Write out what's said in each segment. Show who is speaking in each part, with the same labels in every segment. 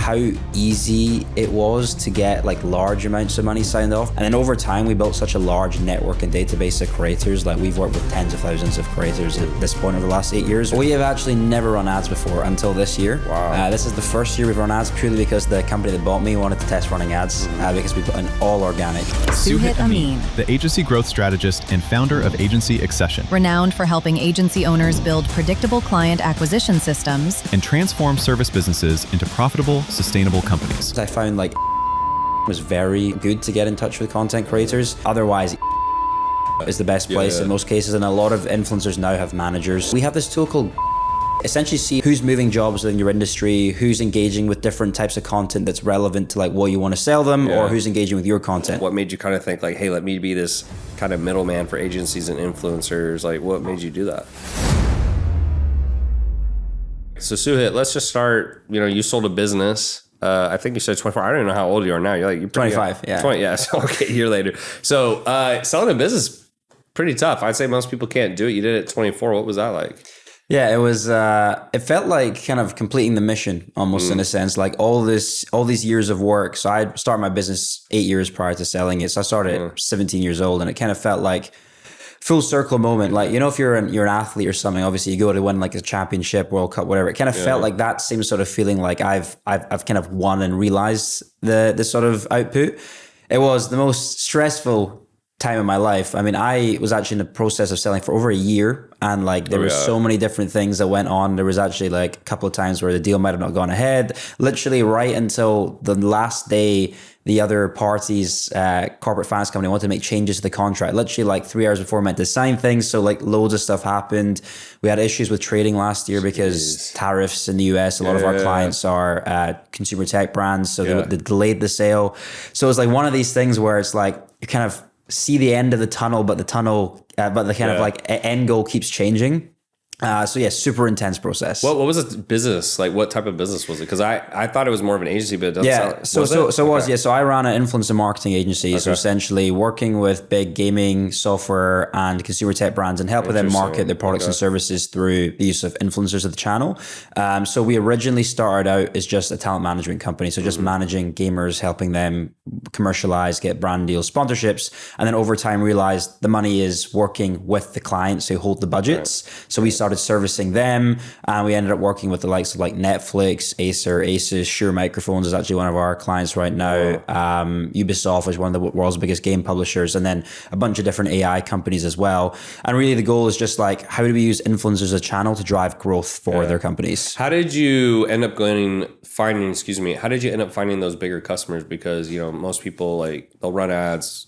Speaker 1: how easy it was to get like large amounts of money signed off. And then over time, we built such a large network and database of creators. Like we've worked with tens of thousands of creators at this point over the last 8 years. We have actually never run ads before until this year.
Speaker 2: Wow.
Speaker 1: This is the first year we've run ads purely because the company that bought me wanted to test running ads because we put in all organic.
Speaker 3: Suhit Amin,
Speaker 4: the agency growth strategist and founder of Agency Accession,
Speaker 3: renowned for helping agency owners build predictable client acquisition systems
Speaker 4: and transform service businesses into profitable, sustainable companies.
Speaker 1: I found like was very good to get in touch with content creators. Otherwise, is the best place in most cases, and a lot of influencers now have managers. We have this tool called essentially see who's moving jobs within your industry, who's engaging with different types of content that's relevant to like what you want to sell them, or who's engaging with your content.
Speaker 2: What made you kind of think like, hey, let me be this kind of middleman for agencies and influencers? Like, what made you do that? So Suhit, let's just start, you sold a business. I think you said 24. I don't even know how old you are now. You're
Speaker 1: 25. Yeah.
Speaker 2: 20. Yeah. So okay, a year later. So selling a business, pretty tough. I'd say most people can't do it. You did it at 24. What was that like?
Speaker 1: Yeah, it was. It felt like kind of completing the mission, almost in a sense. Like all these years of work. So I started my business 8 years prior to selling it. So I started at 17 years old, and it kind of felt like full circle moment. Like if you're an athlete or something, obviously you go to win like a championship, World Cup, whatever. It kind of felt like that same sort of feeling. Like I've kind of won and realized the sort of output. It was the most stressful time in my life. I mean, I was actually in the process of selling for over a year, and like there were so many different things that went on. There was actually like a couple of times where the deal might have not gone ahead, literally right until the last day. The other party's corporate finance company wanted to make changes to the contract, literally like 3 hours before we meant to sign things. So like loads of stuff happened. We had issues with trading last year because tariffs in the US, a lot of our clients are consumer tech brands. So they delayed the sale. So it's like one of these things where it's like you kind of see the end of the tunnel, but the kind of like end goal keeps changing. So yeah, super intense process.
Speaker 2: What was the business? Like what type of business was it? Because I thought it was more of an agency, but it doesn't sound.
Speaker 1: So I ran an influencer marketing agency. So essentially working with big gaming software and consumer tech brands and helping them market their products and services through the use of influencers of the channel. So we originally started out as just a talent management company. So just managing gamers, helping them commercialize, get brand deals, sponsorships. And then over time realized the money is working with the clients who hold the budgets. So we started servicing them, and we ended up working with the likes of like Netflix, Asus, Shure Microphones is actually one of our clients right now. Ubisoft is one of the world's biggest game publishers, and then a bunch of different AI companies as well. And really the goal is just like, how do we use influencers as a channel to drive growth for their companies?
Speaker 2: How did you end up finding those bigger customers? Because, most people like they'll run ads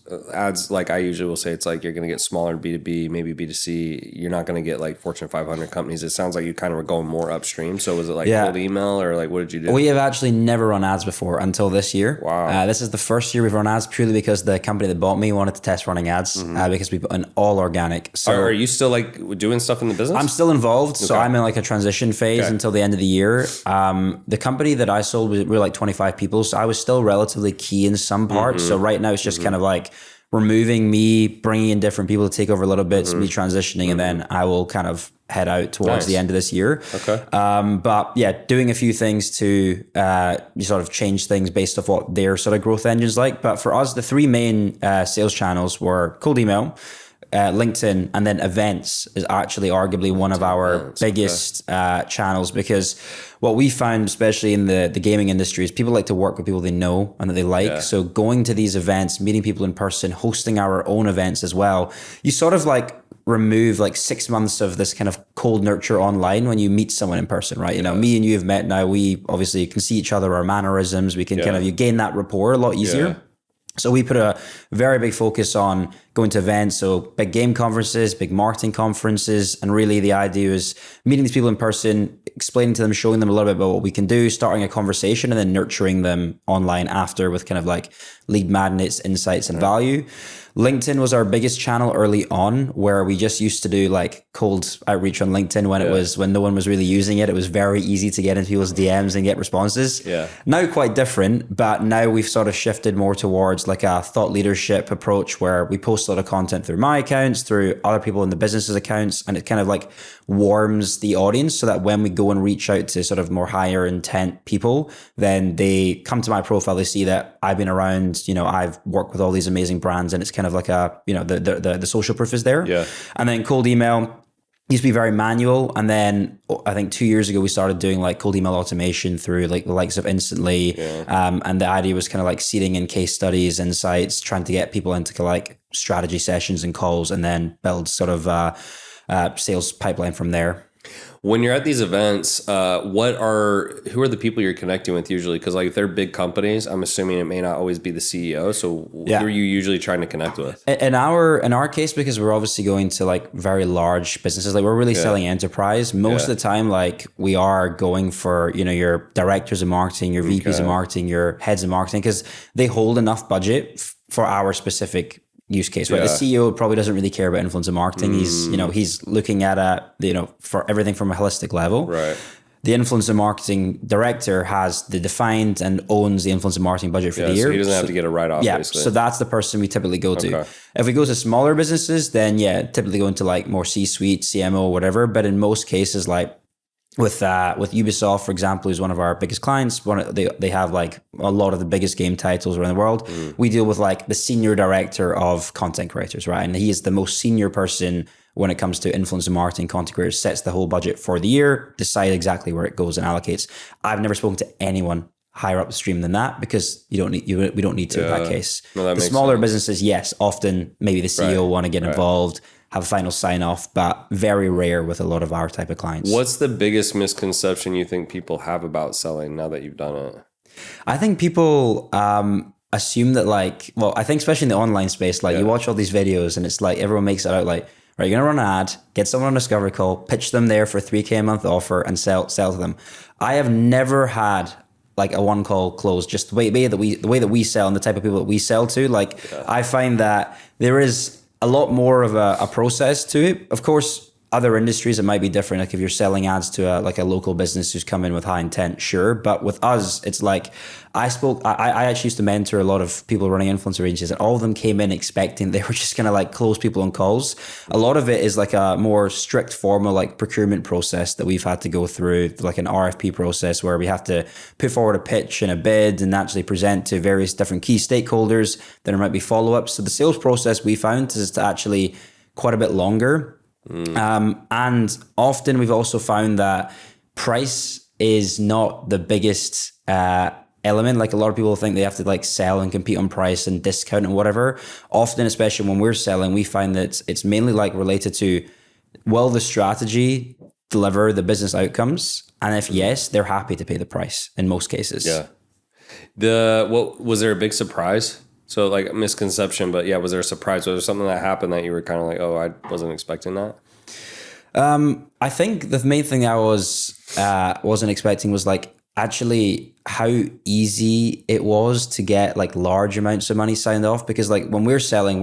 Speaker 2: like I usually will say, it's like you're going to get smaller B2B, maybe B2C. You're not going to get like Fortune 500 companies. It sounds like you kind of were going more upstream. So was it like cold email, or like what did you do?
Speaker 1: We have actually never run ads before until this year.
Speaker 2: Wow.
Speaker 1: This is the first year we've run ads purely because the company that bought me wanted to test running ads because we put in all organic. So
Speaker 2: are you still like doing stuff in the business?
Speaker 1: I'm still involved. So I'm in like a transition phase until the end of the year. The company that I sold, we were like 25 people. So I was still relatively key in some parts. So right now it's just kind of like removing me, bringing in different people to take over a little bit, me transitioning, and then I will kind of head out towards the end of this year.
Speaker 2: Okay.
Speaker 1: But yeah, doing a few things to sort of change things based off what their sort of growth engine's like. But for us, the three main sales channels were cold email, LinkedIn, and then events is actually arguably one of our biggest channels, because what we found, especially in the gaming industry, is people like to work with people they know and that they like. Yeah. So going to these events, meeting people in person, hosting our own events as well, you sort of like remove like 6 months of this kind of cold nurture online when you meet someone in person, right? Me and you have met now. We obviously can see each other, our mannerisms. We can you gain that rapport a lot easier. Yeah. So we put a very big focus on going to events, so big game conferences, big marketing conferences, and really the idea is meeting these people in person, explaining to them, showing them a little bit about what we can do, starting a conversation, and then nurturing them online after with kind of like lead magnets, insights, and value. LinkedIn was our biggest channel early on, where we just used to do like cold outreach on LinkedIn when no one was really using it. It was very easy to get into people's DMs and get responses.
Speaker 2: Yeah.
Speaker 1: Now quite different, but now we've sort of shifted more towards towards like a thought leadership approach where we post a lot of content through my accounts, through other people in the business's accounts, and it kind of like warms the audience so that when we go and reach out to sort of more higher intent people, then they come to my profile, they see that I've been around, you know, I've worked with all these amazing brands, and it's kind of like a, you know, the social proof is there.
Speaker 2: Yeah.
Speaker 1: And then cold email used to be very manual. And then I think 2 years ago, we started doing like cold email automation through like the likes of Instantly. Yeah. And the idea was kind of like seeding in case studies, insights, trying to get people into like strategy sessions and calls, and then build sort of sales pipeline from there.
Speaker 2: When you're at these events, who are the people you're connecting with usually? Because like if they're big companies, I'm assuming it may not always be the CEO. So who are you usually trying to connect with?
Speaker 1: In our case, because we're obviously going to like very large businesses, like we're really selling enterprise. Most of the time, like we are going for, you know, your directors of marketing, your VPs of marketing, your heads of marketing, because they hold enough budget for our specific use case, right? The CEO probably doesn't really care about influencer marketing. He's looking at for everything from a holistic level.
Speaker 2: Right.
Speaker 1: The influencer marketing director has the defined and owns the influencer marketing budget for the year.
Speaker 2: So he doesn't have to get a write-off.
Speaker 1: Yeah.
Speaker 2: Basically.
Speaker 1: So that's the person we typically go to. If we go to smaller businesses, then typically go into like more C-suite, CMO, whatever. But in most cases, like with Ubisoft, for example, who's one of our biggest clients, they have like a lot of the biggest game titles around the world. We deal with like the senior director of content creators, right? And he is the most senior person when it comes to influencer marketing. Content creators, sets the whole budget for the year, decide exactly where it goes and allocates. I've never spoken to anyone higher up the stream than that, because we don't need to in that case.
Speaker 2: No, that
Speaker 1: the
Speaker 2: makes
Speaker 1: smaller
Speaker 2: sense.
Speaker 1: businesses, yes, often maybe the CEO want to get involved, have a final sign off, but very rare with a lot of our type of clients.
Speaker 2: What's the biggest misconception you think people have about selling now that you've done it?
Speaker 1: I think people assume that I think especially in the online space, you watch all these videos and it's like everyone makes it out like, right, you're going to run an ad, get someone on a discovery call, pitch them there for a $3,000 a month offer and sell to them. I have never had like a one call close, just the way that we sell and the type of people that we sell to. I find that there is a lot more of a process to it. Of course, other industries, it might be different. Like if you're selling ads to a local business who's come in with high intent, sure. But with us, it's like I actually used to mentor a lot of people running influencer agencies, and all of them came in expecting they were just going to like close people on calls. A lot of it is like a more strict formal like procurement process that we've had to go through, like an RFP process where we have to put forward a pitch and a bid and actually present to various different key stakeholders. Then there might be follow-ups. So the sales process we found is actually quite a bit longer. And often we've also found that price is not the biggest element. Like a lot of people think they have to like sell and compete on price and discount and whatever. Often, especially when we're selling, we find that it's mainly like related to, will the strategy deliver the business outcomes? And if yes, they're happy to pay the price in most cases.
Speaker 2: Yeah. Was there a big surprise? So like a misconception, but was there a surprise? Was there something that happened that you were kind of like, oh, I wasn't expecting that?
Speaker 1: I think the main thing I wasn't expecting was like actually how easy it was to get like large amounts of money signed off, because like when we're selling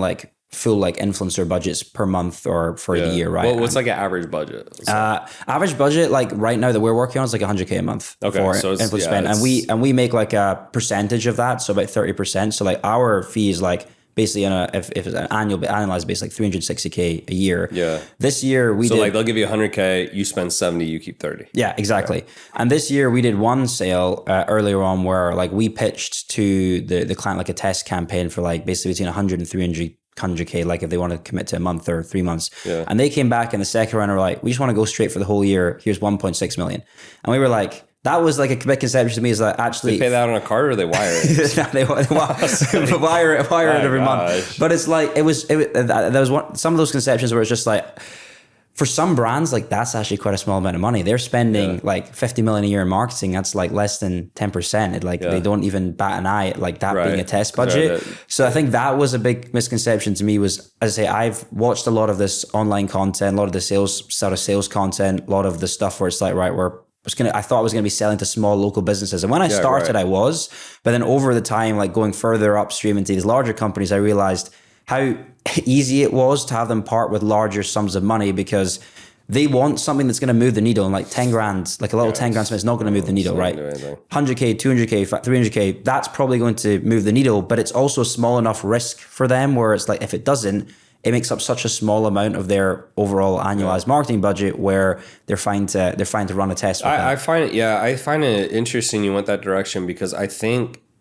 Speaker 1: like full like influencer budgets per month or for the year, right?
Speaker 2: Well, what's like an average budget?
Speaker 1: Average budget like right now that we're working on is like $100,000 a month for influencer spend, and we make like a percentage of that, so about 30%. So like our fee is like basically if it's an annualized base, like $360,000 a year. Yeah. This year we did,
Speaker 2: like they'll give you $100,000, you spend 70, you keep 30.
Speaker 1: Yeah, exactly. Yeah. And this year we did one sale earlier on where like we pitched to the client like a test campaign for like basically between 100 and 300,000, like if they want to commit to a month or 3 months. Yeah. And they came back in the second round and were like, we just want to go straight for the whole year. Here's 1.6 million. And we were like, that was like a big conception to me, is that actually...
Speaker 2: They pay that on a card or they wire it?
Speaker 1: They wire it every month. But it's like, there was some of those conceptions where it's just like, for some brands, like that's actually quite a small amount of money. They're spending like 50 million a year in marketing. That's like less than 10%. They don't even bat an eye at like that being a test budget. So I think that was a big misconception to me, was, as I say, I've watched a lot of this online content, a lot of the sales content, a lot of the stuff where it's like, right, I thought I was going to be selling to small local businesses. And when I started, I was. But then over the time, like going further upstream into these larger companies, I realized how easy it was to have them part with larger sums of money, because they want something that's going to move the needle, and like 10 grand, like a little 10 grand spend is not going to move the needle, right? 100K, 200K, 300K, that's probably going to move the needle, but it's also a small enough risk for them where it's like, if it doesn't, it makes up such a small amount of their overall annualized marketing budget where they're fine to run a test with that.
Speaker 2: I find it interesting you went that direction, because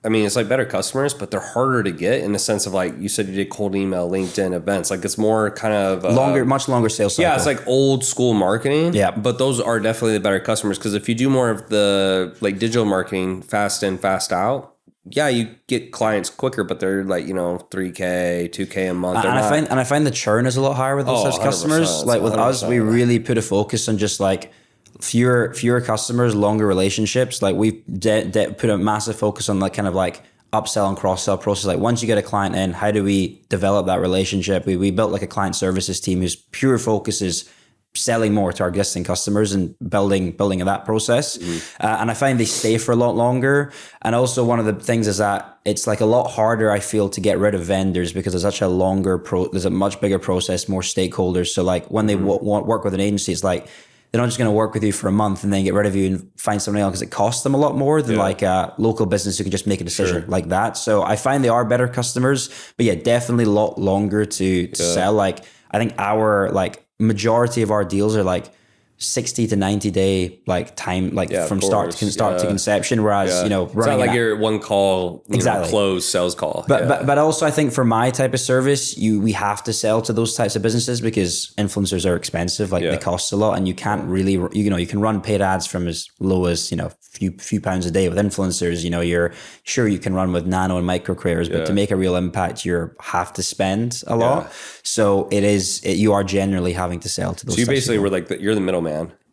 Speaker 2: I mean, it's like better customers, but they're harder to get in the sense of, like you said, you did cold email, LinkedIn events. Like, it's more kind of
Speaker 1: much longer sales cycle.
Speaker 2: Yeah, it's like old school marketing.
Speaker 1: Yeah,
Speaker 2: but those are definitely the better customers, because if you do more of the like digital marketing, fast in, fast out, yeah, you get clients quicker, but they're like, $3K, $2K a month.
Speaker 1: And I find the churn is a lot higher with those types of customers. Like with us, we really put a focus on just like fewer customers, longer relationships. Like we put a massive focus on like kind of like upsell and cross sell process. Like once you get a client in, how do we develop that relationship? We built like a client services team whose pure focus is selling more to our existing customers and building that process. And I find they stay for a lot longer. And also one of the things is that it's like a lot harder, I feel, to get rid of vendors because there's such a there's a much bigger process, more stakeholders. So like when they work with an agency, it's like, they're not just going to work with you for a month and then get rid of you and find somebody else, because it costs them a lot more than like a local business who can just make a decision like that. So I find they are better customers, but yeah, definitely a lot longer to sell. Like I think our like majority of our deals are like 60 to 90 day like time, like from start to conception. Whereas, running
Speaker 2: it's not like your one call, close sales call.
Speaker 1: But also I think for my type of service, we have to sell to those types of businesses because influencers are expensive. Like they cost a lot, and you can't really, you can run paid ads from as low as, few pounds a day with influencers. You're sure you can run with nano and micro creators, but to make a real impact, you have to spend a lot. So you are generally having to sell to those.
Speaker 2: So you basically were like, you're the middleman.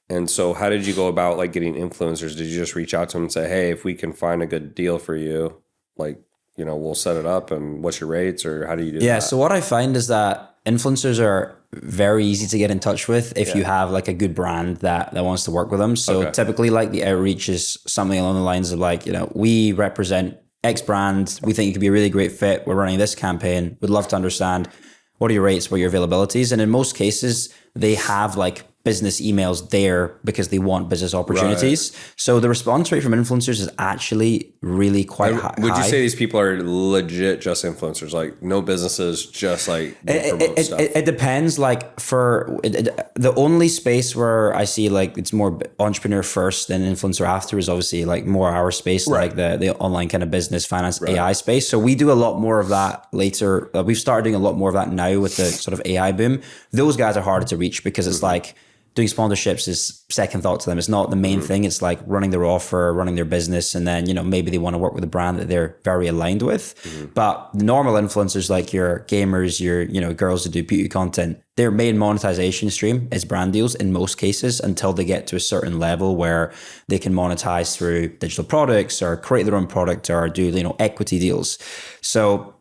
Speaker 2: And so how did you go about like getting influencers? Did you just reach out to them and say, hey, if we can find a good deal for you, like, we'll set it up, and what's your rates, or how do you do that?
Speaker 1: Yeah. So what I find is that influencers are very easy to get in touch with if you have like a good brand that wants to work with them. So typically like the outreach is something along the lines of like, we represent X brand. We think you could be a really great fit. We're running this campaign. We'd love to understand what are your rates, what are your availabilities. And in most cases, they have like business emails there because they want business opportunities. Right. So the response rate from influencers is actually really quite high.
Speaker 2: Would you say these people are legit just influencers, like no businesses, just like promote stuff?
Speaker 1: It depends. Like the only space where I see like it's more entrepreneur first and influencer after is obviously like more our space, like the online kind of business, finance, AI space. So we do a lot more of that later. We've started doing a lot more of that now with the sort of AI boom. Those guys are harder to reach because it's like, doing sponsorships is second thought to them. It's not the main thing. It's like running their offer, running their business, and then, maybe they want to work with a brand that they're very aligned with. But normal influencers like your gamers, your, girls who do beauty content, their main monetization stream is brand deals in most cases until they get to a certain level where they can monetize through digital products or create their own product or do, equity deals. So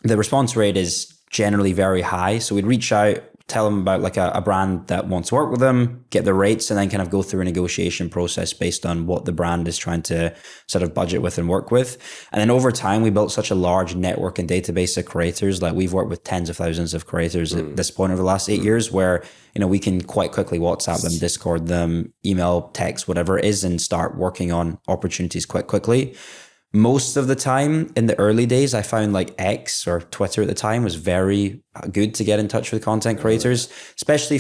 Speaker 1: the response rate is generally very high. So we'd reach out, tell them about like a brand that wants to work with them, get the rates, and then kind of go through a negotiation process based on what the brand is trying to sort of budget with and work with. And then over time, we built such a large network and database of creators. Like we've worked with tens of thousands of creators at this point over the last 8 years where, we can quite quickly WhatsApp them, Discord them, email, text, whatever it is, and start working on opportunities quite quickly. Most of the time in the early days, I found like X or Twitter at the time was very good to get in touch with content creators, especially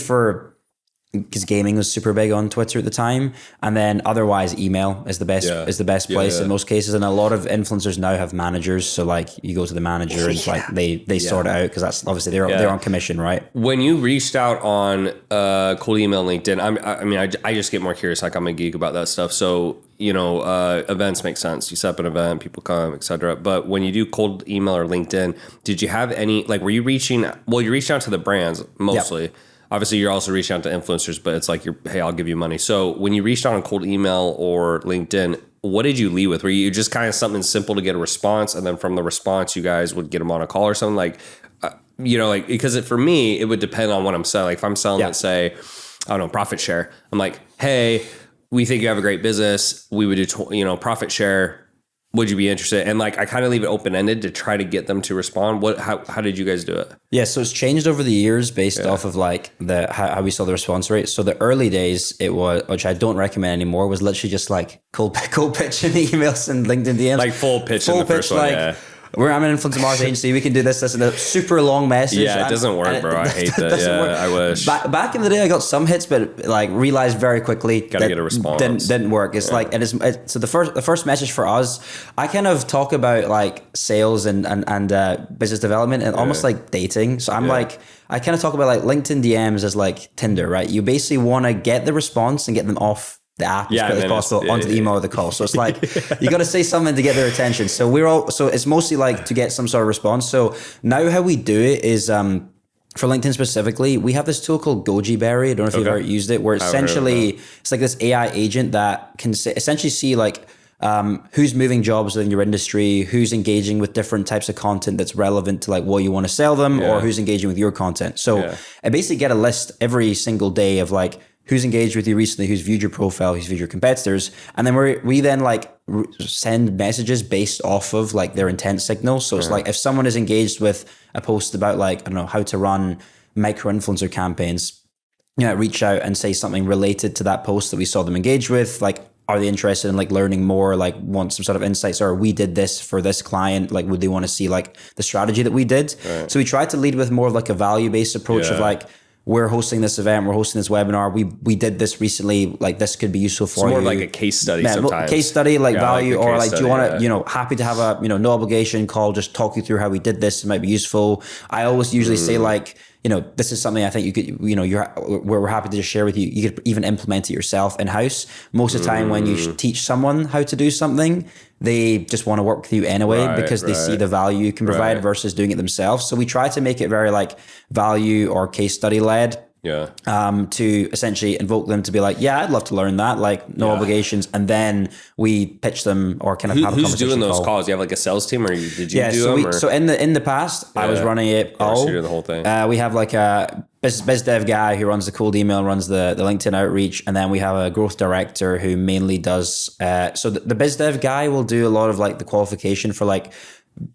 Speaker 1: because gaming was super big on Twitter at the time. And then otherwise email is the best place in most cases. And a lot of influencers now have managers. So like you go to the manager and like they sort it out because that's obviously they're on commission, right?
Speaker 2: When you reached out on cold email, LinkedIn, I just get more curious. Like I'm a geek about that stuff. So, events make sense. You set up an event, people come, etc. But when you do cold email or LinkedIn, did you have any, like, were you reaching out to the brands mostly? Yep. Obviously, you're also reaching out to influencers, but it's like, hey, I'll give you money. So when you reached out on cold email or LinkedIn, what did you lead with? Were you just kind of something simple to get a response, and then from the response, you guys would get them on a call or something? Like, because for me, it would depend on what I'm selling. Like if I'm selling, let's say, I don't know, profit share. I'm like, hey, we think you have a great business. We would do, profit share. would you be interested? And like, I kind of leave it open-ended to try to get them to respond. How did you guys do it?
Speaker 1: Yeah, so it's changed over the years based off of like how we saw the response rate. So the early days, it was, which I don't recommend anymore, was literally just like cold pitch in the emails and LinkedIn DMs.
Speaker 2: Like full pitch in the first one, yeah.
Speaker 1: I'm an influencer marketing agency. We can do this, and a super long message.
Speaker 2: Yeah, it doesn't work, bro. I hate that. Yeah, work. I wish.
Speaker 1: Back in the day, I got some hits, but like realized very quickly
Speaker 2: gotta get a response.
Speaker 1: Didn't work. It's like so the first message for us, I kind of talk about like sales and business development and almost like dating. So I'm like, I kind of talk about like LinkedIn DMs as like Tinder, right? You basically want to get the response and get them off the app as quickly as possible onto the email or the call. So it's like you got to say something to get their attention. So it's mostly like to get some sort of response. So now how we do it is for LinkedIn specifically, we have this tool called Goji Berry. I don't know if you've ever used it, where essentially it's like this AI agent that can essentially see like who's moving jobs within your industry, who's engaging with different types of content that's relevant to like what you want to sell them, or who's engaging with your content. So I basically get a list every single day of like who's engaged with you recently, who's viewed your profile, who's viewed your competitors. And then we then like send messages based off of like their intent signals. So it's like if someone is engaged with a post about like, I don't know, how to run micro influencer campaigns, reach out and say something related to that post that we saw them engage with. Like, are they interested in like learning more, like want some sort of insights, or we did this for this client, like would they want to see like the strategy that we did? So we tried to lead with more of like a value-based approach of like, we're hosting this event, we're hosting this webinar, we did this recently, like this could be useful for you.
Speaker 2: It's more like a case study sometimes.
Speaker 1: Case study, like value, or like, do you want to, happy to have a, no obligation call, just talk you through how we did this, it might be useful. I always usually say like, this is something I think you could, we're happy to just share with you. You could even implement it yourself in-house. Most of the time when you teach someone how to do something, they just want to work with you anyway because they see the value you can provide versus doing it themselves. So we try to make it very like value or case study led. To essentially invoke them to be like, I'd love to learn that, like no obligations, and then we pitch them or kind of have a conversation.
Speaker 2: Who's doing those calls? You have like a sales team, or did you do them?
Speaker 1: So in the past, I was running it all.
Speaker 2: So you're the whole thing.
Speaker 1: We have like a biz dev guy who runs the cold email, runs the LinkedIn outreach, and then we have a growth director who mainly does. So the biz dev guy will do a lot of like the qualification for like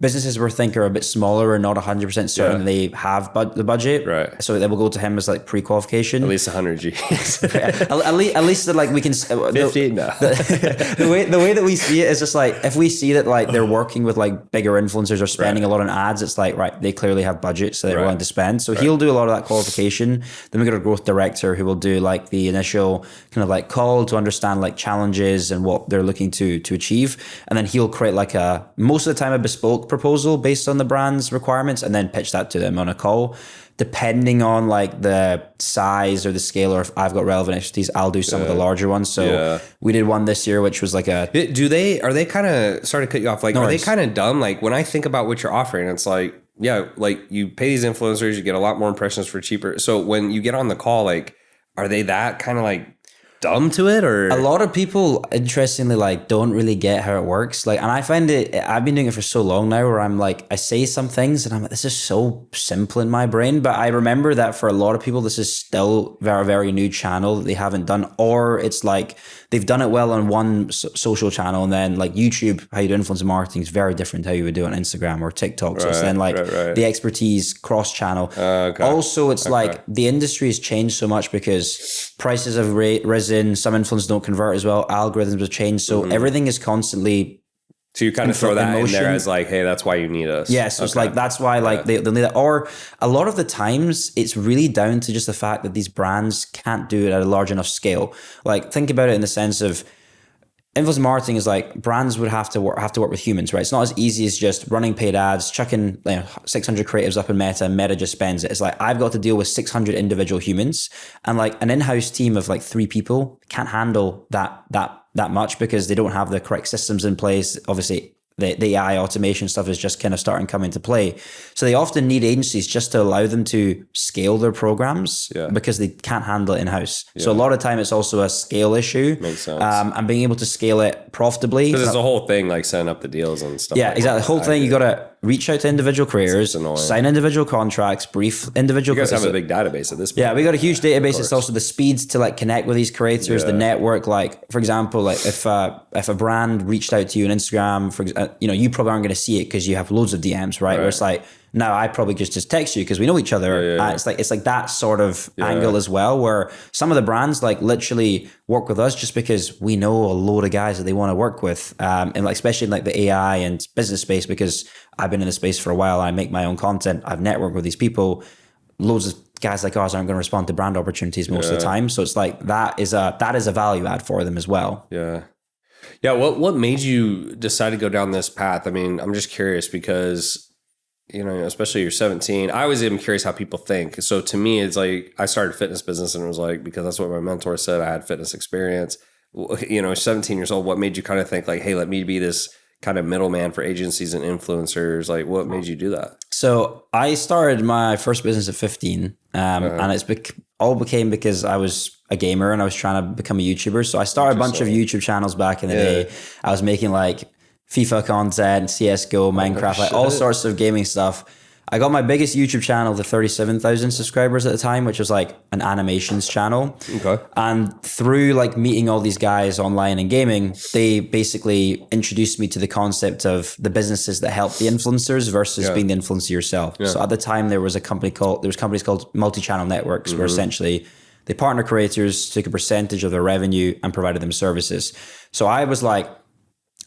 Speaker 1: businesses we think are a bit smaller or not 100% certain they have the budget.
Speaker 2: Right.
Speaker 1: So they will go to him as like pre-qualification.
Speaker 2: At least 100 G's.
Speaker 1: at least that like we can
Speaker 2: 50. No.
Speaker 1: The way that we see it is just like if we see that like they're working with like bigger influencers or spending a lot on ads, it's like they clearly have budget, so they're willing to spend. So he'll do a lot of that qualification. Then we got a growth director who will do like the initial kind of like call to understand like challenges and what they're looking to achieve, and then he'll create like most of the time a bespoke proposal based on the brand's requirements and then pitch that to them on a call. Depending on like the size or the scale, or if I've got relevant expertise, I'll do some of the larger ones. So we did one this year, which was like are they kind of, sorry to cut you off, like, are they kind of dumb? Like when I think about what you're offering, it's like, like you pay these influencers, you get a lot more impressions for cheaper. So when you get on the call, like, are they that kind of like dumb to it? Or a lot of people interestingly like don't really get how it works, like, and I find I've been doing it for so long now where I'm like, I say some things and I'm like, this is so simple in my brain, but I remember that for a lot of people this is still very, very new channel that they haven't done, or it's like they've done it well on one social channel, and then like YouTube, how you do influencer marketing is very different how you would do it on Instagram or TikTok. So it's then like the expertise cross channel. Also, it's like the industry has changed so much because prices have risen. Some influencers don't convert as well. Algorithms have changed. So everything is constantly.
Speaker 2: So you kind of throw that in there as like, hey, that's why you need us.
Speaker 1: Yeah, so it's like, that's why like they'll need that. Or a lot of the times it's really down to just the fact that these brands can't do it at a large enough scale. Like think about it in the sense of influencer marketing is like brands would have to work with humans, right? It's not as easy as just running paid ads, chucking 600 creatives up in Meta, and Meta just spends it. It's like I've got to deal with 600 individual humans, and like an in-house team of like 3 people can't handle that much because they don't have the correct systems in place. Obviously, the AI automation stuff is just kind of starting to come into play. So they often need agencies just to allow them to scale their programs because they can't handle it in-house. So a lot of time it's also a scale issue.
Speaker 2: Makes sense.
Speaker 1: And being able to scale it profitably.
Speaker 2: Because it's a whole thing, like setting up the deals and stuff.
Speaker 1: Yeah, exactly. The whole thing, you got to reach out to individual creators, sign individual contracts, brief individual.
Speaker 2: You guys have a big database at this point.
Speaker 1: Yeah, we got a huge database. It's also the speeds to like connect with these creators, the network. Like, for example, like if a brand reached out to you on Instagram, you probably aren't going to see it because you have loads of DMs, right? Where it's like, no, I probably just text you because we know each other. It's like that sort of angle as well, where some of the brands like literally work with us just because we know a load of guys that they want to work with, and like especially in like the AI and business space, because I've been in the space for a while. I make my own content. I've networked with these people. Loads of guys like us aren't going to respond to brand opportunities most of the time. So it's like that is a value add for them as well.
Speaker 2: Yeah. Yeah. What made you decide to go down this path? I mean, I'm just curious because, especially you're 17. I always am curious how people think. So to me, it's like I started a fitness business and it was like, because that's what my mentor said, I had fitness experience. 17 years old, what made you kind of think like, hey, let me be this kind of middleman for agencies and influencers? Like what made you do that?
Speaker 1: So I started my first business at 15 and it's all became because I was a gamer and I was trying to become a YouTuber. So I started a bunch of YouTube channels back in the day. I was making like FIFA content, CSGO, Minecraft, like all sorts of gaming stuff. I got my biggest YouTube channel to 37,000 subscribers at the time, which was like an animations channel. Okay. And through like meeting all these guys online and gaming, they basically introduced me to the concept of the businesses that help the influencers versus being the influencer yourself. So at the time there was companies called multi-channel networks where essentially they partner creators, took a percentage of their revenue and provided them services. So I was like,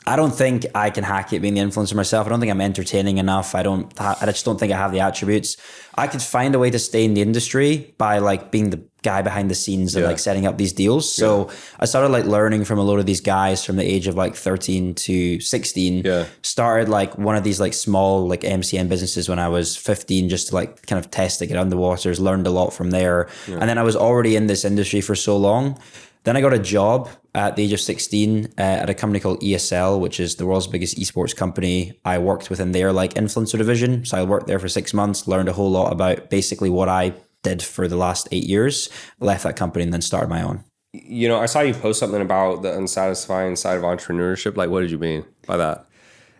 Speaker 1: I don't think I can hack it being the influencer myself. I don't think I'm entertaining enough. I just don't think I have the attributes. I could find a way to stay in the industry by like being the guy behind the scenes and like setting up these deals. So I started like learning from a load of these guys from the age of like 13 to 16. Started like one of these like small like MCN businesses when I was 15, just to like kind of test it, get underwaters, learned a lot from there. And then I was already in this industry for so long. Then I got a job at the age of 16 at a company called ESL, which is the world's biggest esports company. I worked within their like influencer division. So I worked there for 6 months, learned a whole lot about basically what I did for the last 8 years, left that company and then started my own.
Speaker 2: I saw you post something about the unsatisfying side of entrepreneurship. Like, what did you mean by that?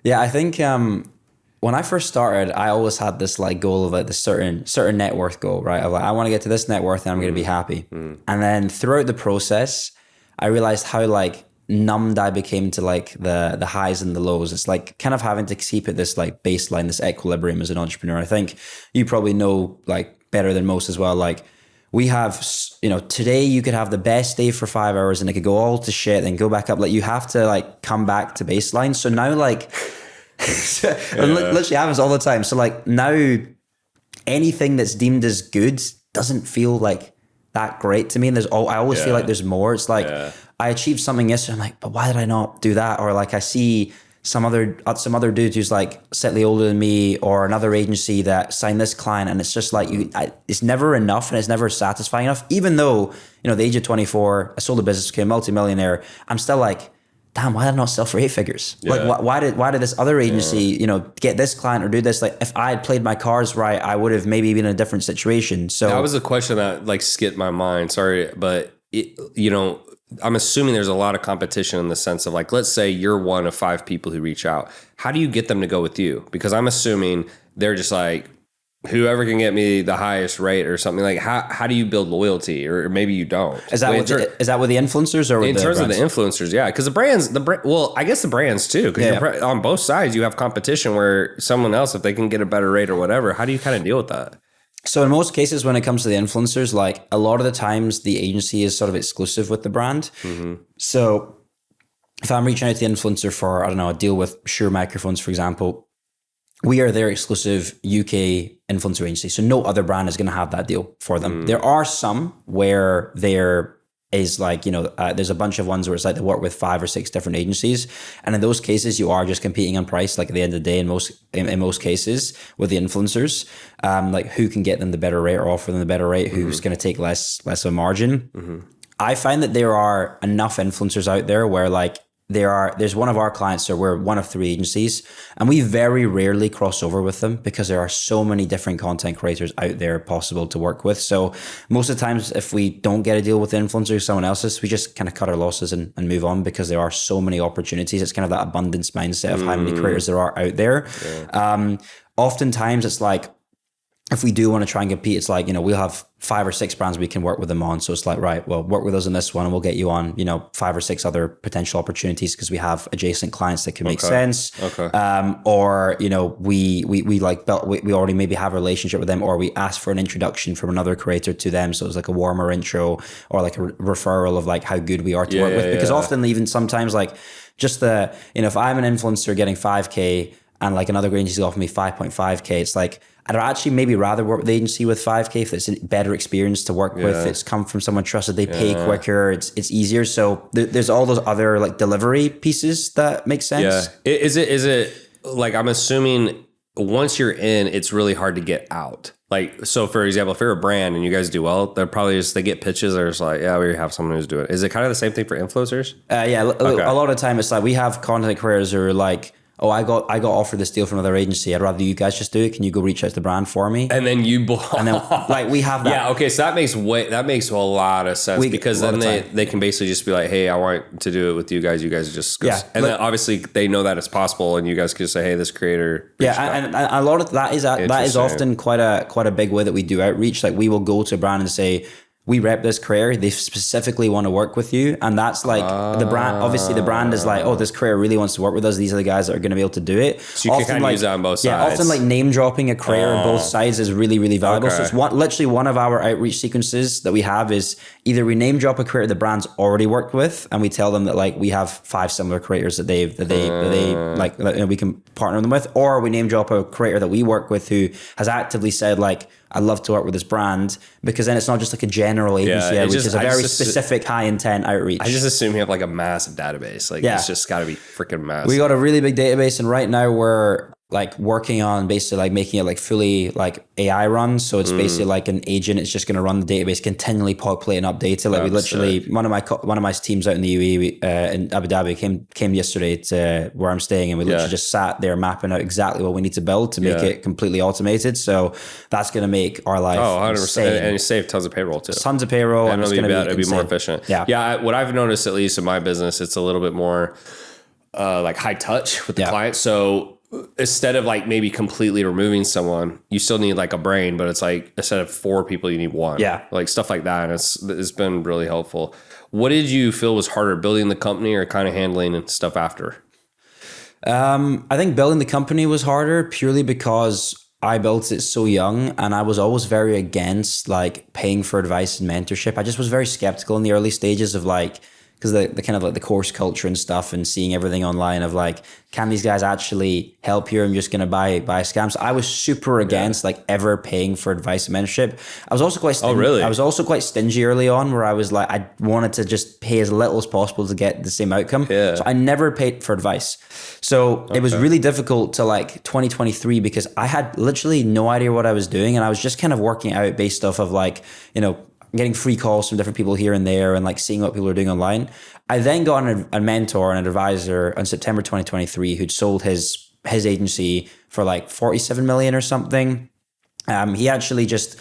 Speaker 1: Yeah, I think when I first started, I always had this like goal of like the certain net worth goal, right? Of like, I want to get to this net worth and I'm going to be happy. And then throughout the process, I realized how like numbed I became to like the highs and the lows. It's like kind of having to keep it this like baseline, this equilibrium as an entrepreneur. I think you probably know like better than most as well. Like we have, today you could have the best day for 5 hours and it could go all to shit and go back up. Like you have to like come back to baseline. So now like, it literally happens all the time. So like now anything that's deemed as good doesn't feel like that great to me. And I always feel like there's more. It's like I achieved something yesterday. I'm like, but why did I not do that? Or like I see some other dude who's like slightly older than me or another agency that signed this client. And it's just like, it's never enough and it's never satisfying enough. Even though, the age of 24, I sold a business, became a multimillionaire. I'm still like, damn, why did I not sell for 8 figures? Like, why did this other agency, get this client or do this? Like, if I had played my cards right, I would have maybe been in a different situation. So
Speaker 2: that was a question that like skipped my mind. Sorry, but I'm assuming there's a lot of competition in the sense of like, let's say you're one of 5 people who reach out. How do you get them to go with you? Because I'm assuming they're just like, whoever can get me the highest rate or something. Like how do you build loyalty, or maybe you don't?
Speaker 1: Is that with the influencers or with
Speaker 2: in
Speaker 1: the
Speaker 2: terms
Speaker 1: brands?
Speaker 2: of the influencers? Yeah, because well, I guess the brands too. Because on both sides you have competition where someone else, if they can get a better rate or whatever, how do you kind of deal with that?
Speaker 1: So in most cases, when it comes to the influencers, like a lot of the times the agency is sort of exclusive with the brand. So if I'm reaching out to the influencer for, I don't know, a deal with Shure microphones, for example, we are their exclusive UK influencer agency. So no other brand is going to have that deal for them. There are some where there is like, there's a bunch of ones where it's like they work with 5 or 6 different agencies. And in those cases, you are just competing on price. Like at the end of the day, in most cases with the influencers, like who can get them the better rate or offer them the better rate, who's going to take less of a margin. I find that there are enough influencers out there where like there's one of our clients, so we're one of 3 agencies, and we very rarely cross over with them because there are so many different content creators out there possible to work with. So most of the times, if we don't get a deal with the influencer or someone else's, we just kind of cut our losses and move on, because there are so many opportunities. It's kind of that abundance mindset of how many creators there are out there. Oftentimes it's like, if we do want to try and compete, it's like, we'll have 5 or 6 brands we can work with them on. So it's like, right, well, work with us on this one and we'll get you on, 5 or 6 other potential opportunities because we have adjacent clients that can make sense. Or, we already maybe have a relationship with them, or we ask for an introduction from another creator to them. So it's like a warmer intro or like a referral of like how good we are to work with. Because often even sometimes like just if I'm an influencer getting 5K and like another agency offer me 5.5K, it's like, I'd actually maybe rather work with the agency with 5K if it's a better experience to work with. It's come from someone trusted. They pay quicker. It's easier. So there's all those other like delivery pieces that make sense.
Speaker 2: Yeah. Is it like, I'm assuming once you're in, it's really hard to get out. Like, so for example, if you're a brand and you guys do well, they're probably they get pitches. They're just like, yeah, we have someone who's doing it. Is it kind of the same thing for influencers?
Speaker 1: A lot of the time it's like we have content creators who are like, oh, I got offered this deal from another agency. I'd rather you guys just do it. Can you go reach out to the brand for me?
Speaker 2: And then you
Speaker 1: and then like we have that.
Speaker 2: Yeah, okay, so that makes a lot of sense, because then they can basically just be like, hey, I want to do it with you guys. You guys just and then obviously they know that it's possible, and you guys can just say, hey, this creator.
Speaker 1: And a lot of that is often quite a big way that we do outreach. Like we will go to a brand and say, we rep this creator, they specifically want to work with you. And that's like the brand, obviously the brand is like, oh, this creator really wants to work with us. These are the guys that are going to be able to do it.
Speaker 2: So you often can kind of use that on both sides.
Speaker 1: Yeah, often like name dropping a creator on both sides is really, really valuable. So it's literally one of our outreach sequences that we have is either we name drop a creator the brand's already worked with, and we tell them that like we have 5 similar creators that they like we can partner them with, or we name drop a creator that we work with who has actively said like, I'd love to work with this brand, because then it's not just like a general agency, which is a very specific high intent outreach.
Speaker 2: I just assume you have like a massive database. Like it's just got to be freaking massive.
Speaker 1: We got a really big database, and right now we're like working on basically like making it like fully like AI run. So it's basically like an agent. It's just going to run the database, continually populate and update it. Like we literally, one of my teams out in the UAE, in Abu Dhabi came yesterday to where I'm staying, and we literally just sat there mapping out exactly what we need to build to make it completely automated. So that's going to make our life 100%.
Speaker 2: Insane. And you save tons of payroll too.
Speaker 1: Tons of payroll.
Speaker 2: And it'll be more efficient. Yeah. What I've noticed, at least in my business, it's a little bit more like high touch with the client. So instead of like maybe completely removing someone, you still need like a brain, but it's like instead of 4 people, you need 1. Yeah. Like stuff like that. And it's been really helpful. What did you feel was harder, building the company or kind of handling stuff after?
Speaker 1: I think building the company was harder purely because I built it so young, and I was always very against like paying for advice and mentorship. I just was very skeptical in the early stages of like, because the kind of like the course culture and stuff, and seeing everything online of like, can these guys actually help you? I'm just going to buy scams. So I was super against like ever paying for advice and mentorship. I was also quite stingy. Oh, really? I was also quite stingy early on, where I was like, I wanted to just pay as little as possible to get the same outcome. Yeah. So I never paid for advice. So it was really difficult to like 2023, because I had literally no idea what I was doing, and I was just kind of working out based off of like, getting free calls from different people here and there, and like seeing what people are doing online. I then got a mentor and an advisor in September 2023 who'd sold his agency for like 47 million or something. He actually just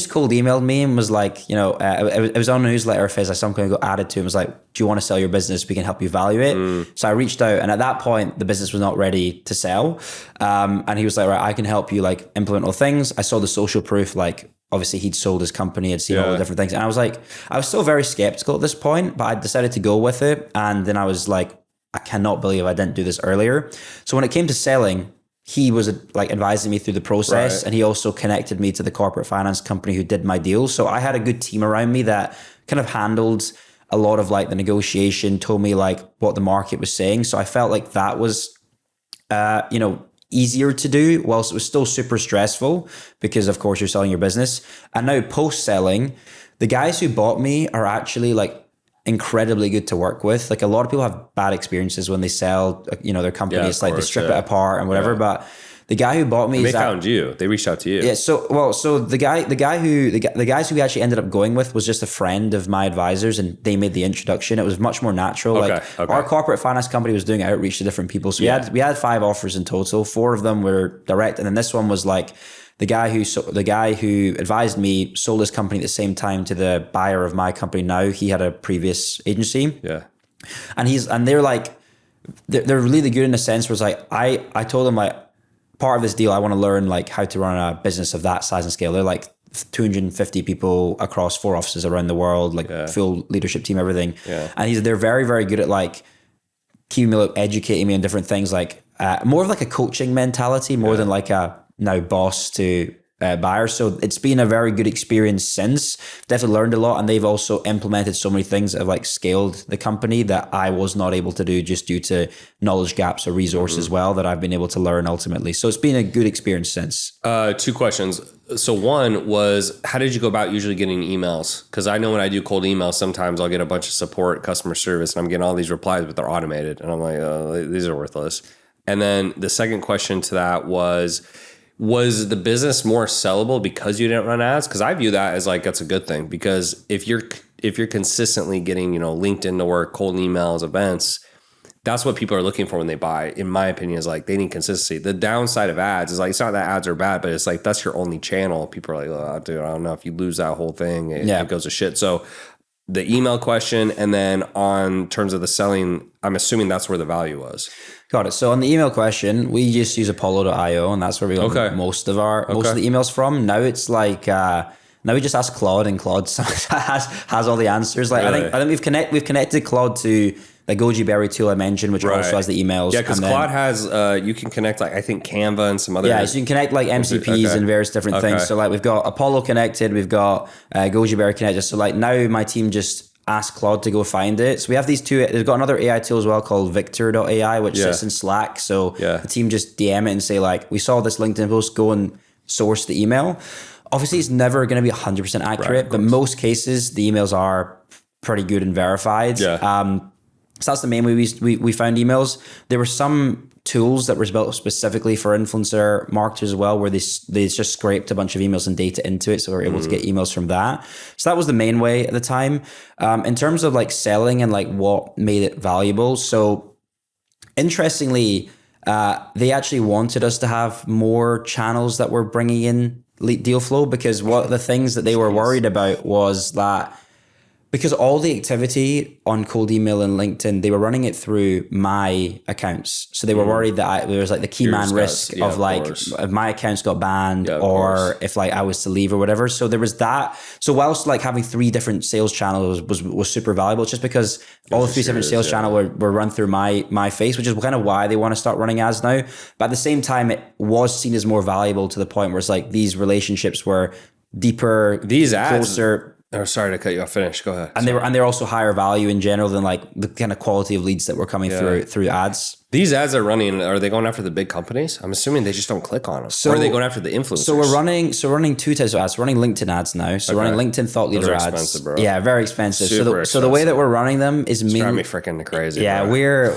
Speaker 1: cold emailed me and was like, it was on a newsletter of his. I somehow got added to him. Was like, do you want to sell your business? We can help you value it. So I reached out, and at that point, the business was not ready to sell. And he was like, right, I can help you like implement all things. I saw the social proof, like obviously he'd sold his company, had seen all the different things. And I was like, I was still very skeptical at this point, but I decided to go with it. And then I was like, I cannot believe I didn't do this earlier. So when it came to selling, he was like advising me through the process, and he also connected me to the corporate finance company who did my deal. So I had a good team around me that kind of handled a lot of like the negotiation, told me like what the market was saying. So I felt like that was, easier to do, whilst it was still super stressful, because of course you're selling your business. And now post-selling, the guys who bought me are actually like incredibly good to work with. Like a lot of people have bad experiences when they sell, their company. It's like they strip it apart and whatever. But The guy who bought me,
Speaker 2: they found you. They reached out to you.
Speaker 1: Yeah. So the guys who we actually ended up going with was just a friend of my advisors, and they made the introduction. It was much more natural.
Speaker 2: Okay,
Speaker 1: like
Speaker 2: okay.
Speaker 1: our corporate finance company was doing outreach to different people. So we had 5 offers in total. 4 of them were direct, and then this one was like the guy who advised me sold his company at the same time to the buyer of my company. Now he had a previous agency.
Speaker 2: Yeah.
Speaker 1: And they're like, they're really good in a sense where it's like, I told them like, part of this deal, I want to learn like how to run a business of that size and scale. They're like 250 people across 4 offices around the world, like full leadership team, everything. Yeah. And they're very, very good at like keeping me, educating me on different things, like more of like a coaching mentality, more than like a now boss to buyer. So it's been a very good experience since. Definitely learned a lot, and they've also implemented so many things that have like scaled the company that I was not able to do just due to knowledge gaps or resources as well, that I've been able to learn ultimately. So it's been a good experience since.
Speaker 2: 2 questions. So one was, how did you go about usually getting emails? Because I know when I do cold emails, sometimes I'll get a bunch of support, customer service, and I'm getting all these replies, but they're automated. And I'm like, oh, these are worthless. And then the second question to that was the business more sellable because you didn't run ads? Because I view that as like, that's a good thing, because if you're consistently getting, LinkedIn to work, cold emails, events, that's what people are looking for when they buy, in my opinion, is like they need consistency. The downside of ads is like, it's not that ads are bad, but it's like, that's your only channel. People are like, oh, dude, I don't know, if you lose that whole thing, it goes to shit. So the email question, and then on terms of the selling, I'm assuming that's where the value was.
Speaker 1: Got it. So on the email question, we just use Apollo.io, and that's where we got most of the emails from. Now it's like now we just ask Claude, and Claude has all the answers. Like really? I think we've connected Claude to the Goji Berry tool I mentioned, which also has the emails.
Speaker 2: Yeah, because Claude has you can connect like I think Canva and some other.
Speaker 1: Yeah, so you can connect like MCPs and various different things. So like we've got Apollo connected, we've got Goji Berry connected. So like now my team just ask Claude to go find it. So we have these 2. There's got another AI tool as well called Victor.ai, which sits in Slack. So the team just DM it and say like, we saw this LinkedIn post, go and source the email. Obviously, it's never going to be 100% accurate, but most cases the emails are pretty good and verified. Yeah. So that's the main way we found emails. There were some tools that were built specifically for influencer marketers as well, where they just scraped a bunch of emails and data into it, so we were able to get emails from that. So that was the main way at the time. In terms of like selling and like what made it valuable, so interestingly, they actually wanted us to have more channels that were bringing in deal flow, because what the things that they were worried about was that because all the activity on cold email and LinkedIn, they were running it through my accounts. So they were worried that there was like the key man risk of like if my accounts got banned or if like I was to leave or whatever. So there was that. So whilst like having 3 different sales channels was super valuable, just because all the 3 different sales channels were run through my face, which is kind of why they want to start running ads now. But at the same time, it was seen as more valuable to the point where it's like these relationships were deeper,
Speaker 2: these ads,
Speaker 1: closer.
Speaker 2: Oh, sorry to cut you off. Finish. Go ahead.
Speaker 1: And they're also higher value in general than like the kind of quality of leads that were coming through ads.
Speaker 2: These ads are running. Are they going after the big companies? I'm assuming they just don't click on them. So, or are they going after the influencers? So we're running 2 types of ads. We're running LinkedIn ads now. So we're running LinkedIn thought leader ads. Expensive, bro. Yeah, very expensive. So the way that we're running them is driving me freaking crazy.
Speaker 1: Yeah, bro.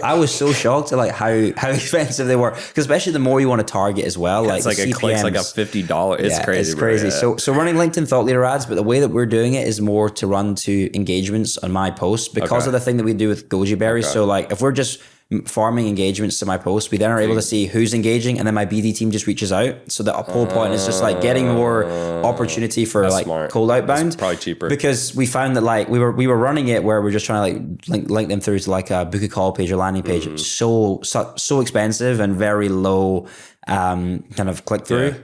Speaker 1: I was so shocked at like how expensive they were, because especially the more you want to target as well. Like
Speaker 2: it's like a click's like a $50. It's crazy.
Speaker 1: It's crazy. Bro. So running LinkedIn thought leader ads, but the way that we're doing it is more to run to engagements on my posts because of the thing that we do with Goji Berry. So like if we're just farming engagements to my posts, we then are able to see who's engaging, and then my BD team just reaches out. So the whole point is just like getting more opportunity for like smart. Cold outbound.
Speaker 2: That's probably cheaper,
Speaker 1: because we found that like we were running it where we're just trying to like link them through to like a book a call page or landing page. It's so expensive and very low kind of click through. Yeah.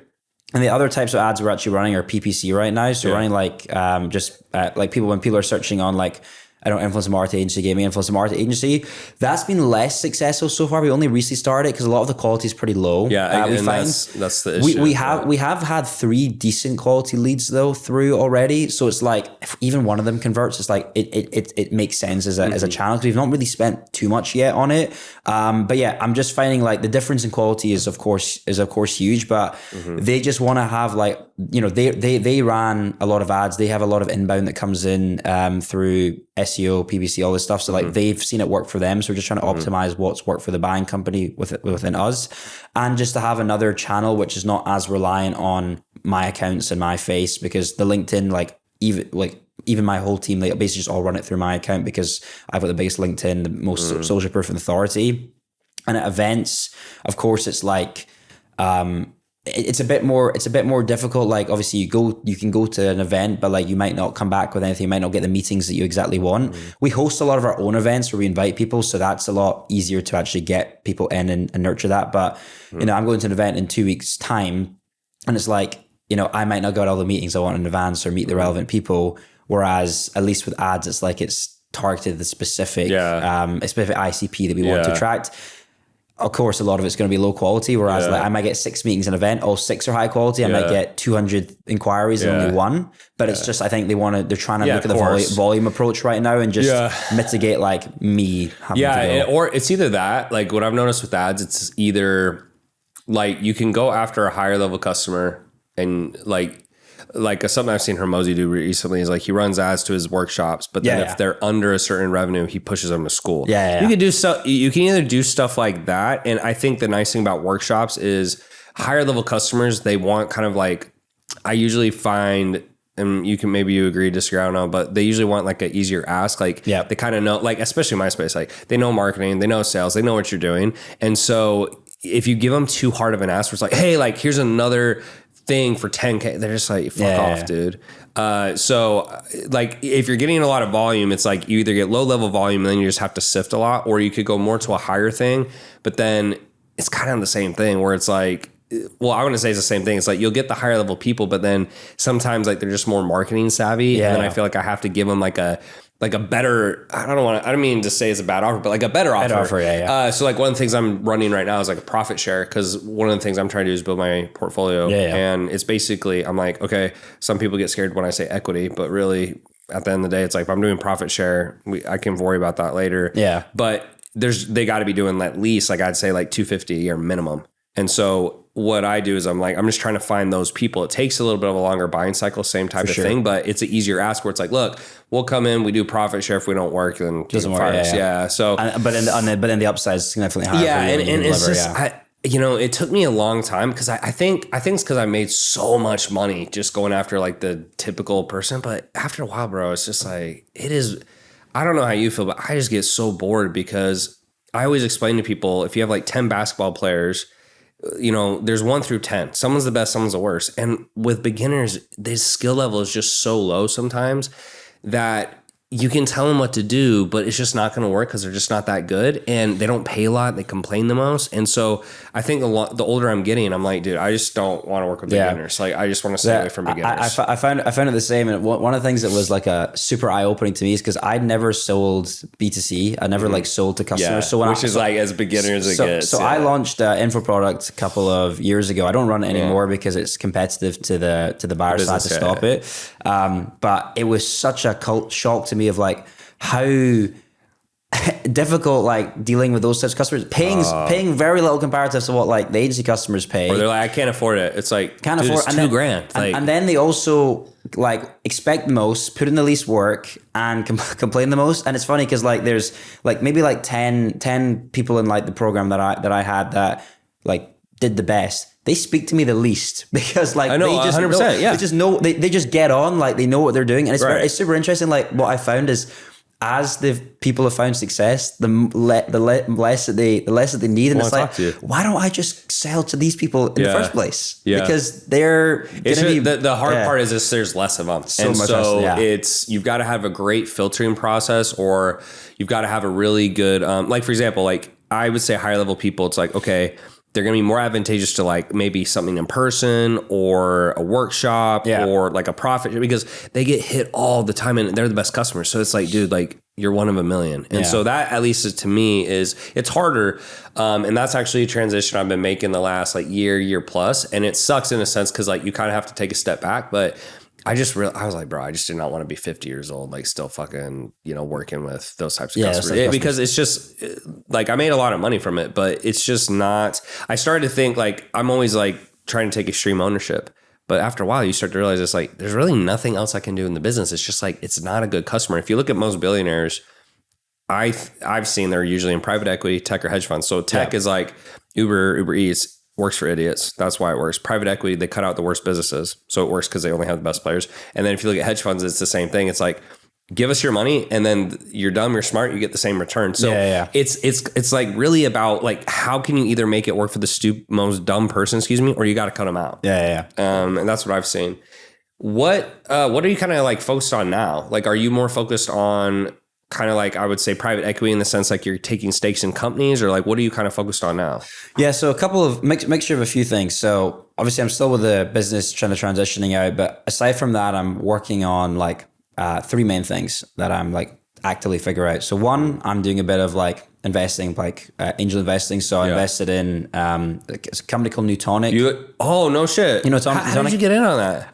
Speaker 1: And the other types of ads we're actually running are PPC right now. So running like like when people are searching on like, I don't influencer marketing agency, gaming influencer marketing agency. That's been less successful so far. We only recently started because a lot of the quality is pretty low.
Speaker 2: Yeah,
Speaker 1: we find
Speaker 2: that's the issue.
Speaker 1: We have had 3 decent quality leads though through already. So it's like if even one of them converts, it's like it makes sense as a channel, because we've not really spent too much yet on it. But yeah, I'm just finding like the difference in quality is of course huge, but they just want to have like they ran a lot of ads. They have a lot of inbound that comes in through SEO, PPC, all this stuff. So like they've seen it work for them. So we're just trying to optimize what's worked for the buying company within us, and just to have another channel which is not as reliant on my accounts and my face, because the LinkedIn, even my whole team, they basically just all run it through my account because I've got the biggest LinkedIn, the most social proof and authority. And at events, of course, it's like, it's a bit more difficult. Like obviously you can go to an event, but like you might not come back with anything. You might not get the meetings that you exactly want. We host a lot of our own events where we invite people. So that's a lot easier to actually get people in and nurture that. But, I'm going to an event in 2 weeks time, and it's like, I might not go to all the meetings I want in advance or meet the relevant people. Whereas at least with ads, it's like it's targeted the specific, a specific ICP that we want to attract. Of course, a lot of it's going to be low quality. Whereas like I might get 6 meetings in an event, all 6 are high quality. I might get 200 inquiries and only 1. But it's just, I think they're trying to look at the volume approach right now and just mitigate like me having to go.
Speaker 2: Or it's either that, like what I've noticed with ads, it's either like you can go after a higher level customer and like something I've seen Hermosi do recently is like he runs ads to his workshops, but then if they're under a certain revenue, he pushes them to school. You can do stuff. You can either do stuff like that, and I think the nice thing about workshops is higher level customers, they want kind of like, I usually find, and you agree, disagree, I don't know, but they usually want like an easier ask. Like they kind of know, like especially my space, like they know marketing, they know sales, they know what you're doing, and so if you give them too hard of an ask, where it's like, hey, like here's another thing for 10K, they're just like, fuck off, dude. So like if you're getting a lot of volume, it's like you either get low level volume and then you just have to sift a lot, or you could go more to a higher thing, but then it's kind of the same thing where it's like, well, I want to say it's the same thing. It's like you'll get the higher level people, but then sometimes like they're just more marketing savvy. And then I feel like I have to give them like a better, I don't mean to say it's a bad offer, but like a better offer. So like one of the things I'm running right now is like a profit share, because one of the things I'm trying to do is build my portfolio. And it's basically, I'm like, okay, some people get scared when I say equity, but really at the end of the day, it's like, if I'm doing profit share, I can worry about that later. But they got to be doing at least, like I'd say like 250 a year minimum. And so what I do is I'm just trying to find those people. It takes a little bit of a longer buying cycle, same type of thing, but it's an easier ask where it's like, look, we'll come in, we do profit share. If we don't work, then doesn't work. So,
Speaker 1: but then the upside is significantly higher.
Speaker 2: And it's just, it took me a long time because I think it's because I made so much money just going after like the typical person. But after a while, bro, it's just like, I don't know how you feel, but I just get so bored because I always explain to people, if you have like 10 basketball players, there's 1 through 10. Someone's the best, someone's the worst. And with beginners, the skill level is just so low sometimes that you can tell them what to do, but it's just not going to work because they're just not that good, and they don't pay a lot. They complain the most. And so I think the older I'm getting, I'm like, dude, I just don't want to work with beginners. Like I just want to stay away from beginners.
Speaker 1: I found it the same. And one of the things that was like a super eye opening to me is because I'd never sold B2C. I never like sold to customers. So
Speaker 2: as beginners it gets.
Speaker 1: So I launched info product a couple of years ago. I don't run it anymore because it's competitive to the buyer side to stop it. But it was such a cult shock to me of like how difficult like dealing with those types of customers, paying very little comparative to what like the agency customers pay.
Speaker 2: Or they're like, I can't afford it. It's like, can't afford it's $2,000.
Speaker 1: And then they also like expect the most, put in the least work, and complain the most. And it's funny because like there's like maybe like 10 people in like the program that I had that like did the best. They speak to me the least because like
Speaker 2: I know,
Speaker 1: they just
Speaker 2: 100%,
Speaker 1: know, they just know they just get on, like they know what they're doing, and it's super interesting. Like what I found is, as the people have found success, the less that they need, and it's like, why don't I just sell to these people in the first place? Because they're
Speaker 2: the hard part is there's less of them, it's you've got to have a great filtering process, or you've got to have a really good like for example, like I would say higher level people, it's like, okay, they're going to be more advantageous to like maybe something in person or a workshop or like a profit, because they get hit all the time and they're the best customers. So it's like, dude, like you're one of a million. And so that at least is, to me, it's harder. And that's actually a transition I've been making the last like year plus. And it sucks in a sense because like you kind of have to take a step back. But I was like, bro, I just did not want to be 50 years old, like still fucking, working with those types of customers. Because it's just like, I made a lot of money from it, but it's just not, I started to think like, I'm always like trying to take extreme ownership, But after a while, you start to realize it's like, there's really nothing else I can do in the business. It's just like, it's not a good customer. If you look at most billionaires, I've seen they're usually in private equity, tech, or hedge funds. So tech is like Uber Eats works for idiots. That's why it works. Private equity, they cut out the worst businesses. So it works because they only have the best players. And then if you look at hedge funds, it's the same thing. It's like, give us your money and then you're dumb, you're smart, you get the same return. So it's like really about like, how can you either make it work for the most dumb person, or you got to cut them out. And that's what I've seen. What are you kind of like focused on now? Like, are you more focused on kind of like, I would say private equity in the sense like you're taking stakes in companies, or like, what are you kind of focused on now?
Speaker 1: Yeah. So a couple of mixture of a few things. So obviously I'm still with the business trying to transitioning out, but aside from that, I'm working on like three main things that I'm like actively figure out. So one, I'm doing a bit of like investing, like angel investing. So I invested in it's a company called Newtonic.
Speaker 2: Oh, no shit.
Speaker 1: You know, Newtonic?
Speaker 2: How did you get in on that?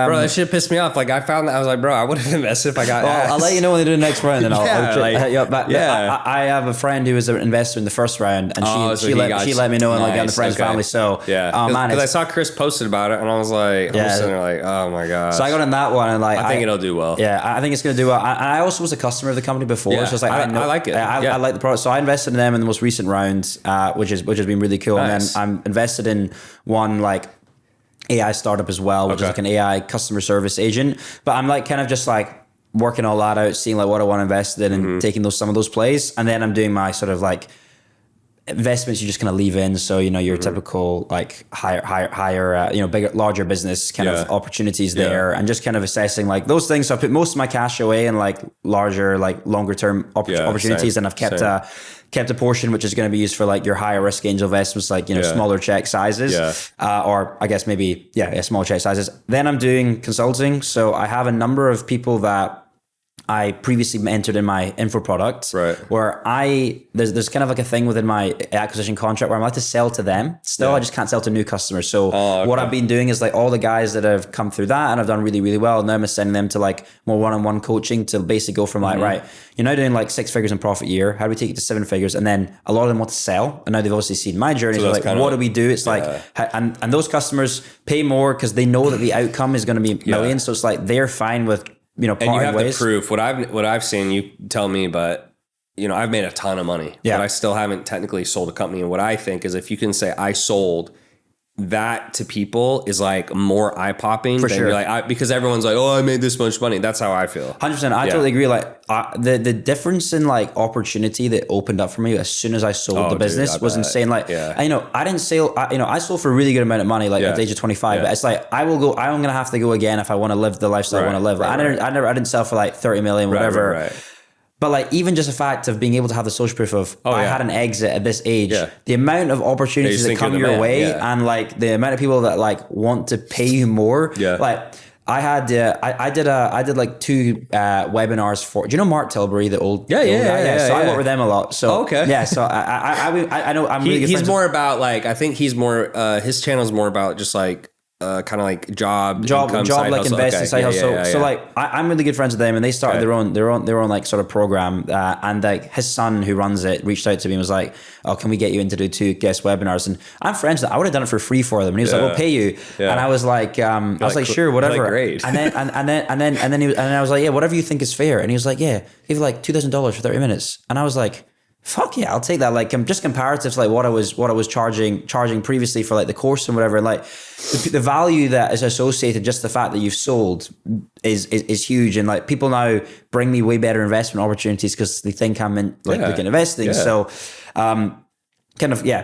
Speaker 2: Bro, that shit pissed me off. Like I found that I was like, bro, I would have invested if I got
Speaker 1: well, I'll let you know when they do the next round, and
Speaker 2: I
Speaker 1: have a friend who was an investor in the first round, and she let me know and like got in the friends family. So
Speaker 2: because I saw Chris posted about it, and I was like, I'm sitting there like, oh my god.
Speaker 1: So I got in that one, and like
Speaker 2: I think it'll do well.
Speaker 1: Yeah, I think it's going to do well. And I also was a customer of the company before, so it's like
Speaker 2: I like it.
Speaker 1: I like the product, so I invested in them in the most recent round, which has been really cool.
Speaker 2: Nice.
Speaker 1: And then I'm invested in one like AI startup as well, which is like an AI customer service agent. But I'm like kind of just like working all that out, seeing like what I want to invest in, and taking some of those plays. And then I'm doing my sort of like investments you just kind of leave in. So, you know, your typical like higher, you know, bigger, larger business kind of opportunities there, and just kind of assessing like those things. So I put most of my cash away in like larger, like longer term opportunities. And I've kept a portion which is going to be used for like your higher risk angel investments, like, you know, smaller check sizes, or I guess maybe, small check sizes. Then I'm doing consulting. So I have a number of people that I previously mentored in my info product, where there's kind of like a thing within my acquisition contract where I'm allowed to sell to them. Still, I just can't sell to new customers. So what I've been doing is like all the guys that have come through that and I've done really, really well, now I'm sending them to like more one-on-one coaching to basically go from like, right, you're now doing like 6 figures in profit a year. How do we take it to 7 figures? And then a lot of them want to sell. And now they've obviously seen my journey. So like, what do we do? It's like, and those customers pay more because they know that the outcome is going to be millions. So it's like, they're fine with, you know,
Speaker 2: and you have the proof. What I've seen, you tell me, but you know, I've made a ton of money, but I still haven't technically sold a company. And what I think is, if you can say I sold, that to people is like more eye popping. For sure. Like, because everyone's like, oh, I made this much money. That's how I feel.
Speaker 1: 100%. I totally agree. Like the difference in like opportunity that opened up for me as soon as I sold the business was insane. Like, you know, I didn't sell, I sold for a really good amount of money, like at the age of 25, but it's like, I'm going to have to go again if I want to live the lifestyle I want to live. I didn't sell for like 30 million, whatever. Right. But like, even just the fact of being able to have the social proof of I had an exit at this age, the amount of opportunities that come your way, and like the amount of people that like want to pay you more. Like I had, I did like 2 webinars for, do you know Mark Tilbury, the old guy? So I work with them a lot. So so I know I'm really good
Speaker 2: he's more about like, I think he's more, his channel is more about just like, kind of like job like investing side hustle.
Speaker 1: So like I'm really good friends with them, and they started their own like sort of program, and like his son who runs it reached out to me and was like, oh, can we get you in to do 2 guest webinars? And I'm friends with them. I would have done it for free for them, and he was like, we'll pay you. And I was like, sure, whatever.
Speaker 2: Like, great.
Speaker 1: and then I was like, yeah, whatever you think is fair. And he was like, yeah, give like $2,000 for 30 minutes. And I was like, fuck yeah, I'll take that. Like, I'm just comparative to like what I was charging previously for like the course and whatever. And like the value that is associated, just the fact that you've sold is huge. And like, people now bring me way better investment opportunities because they think I'm in like looking investing. So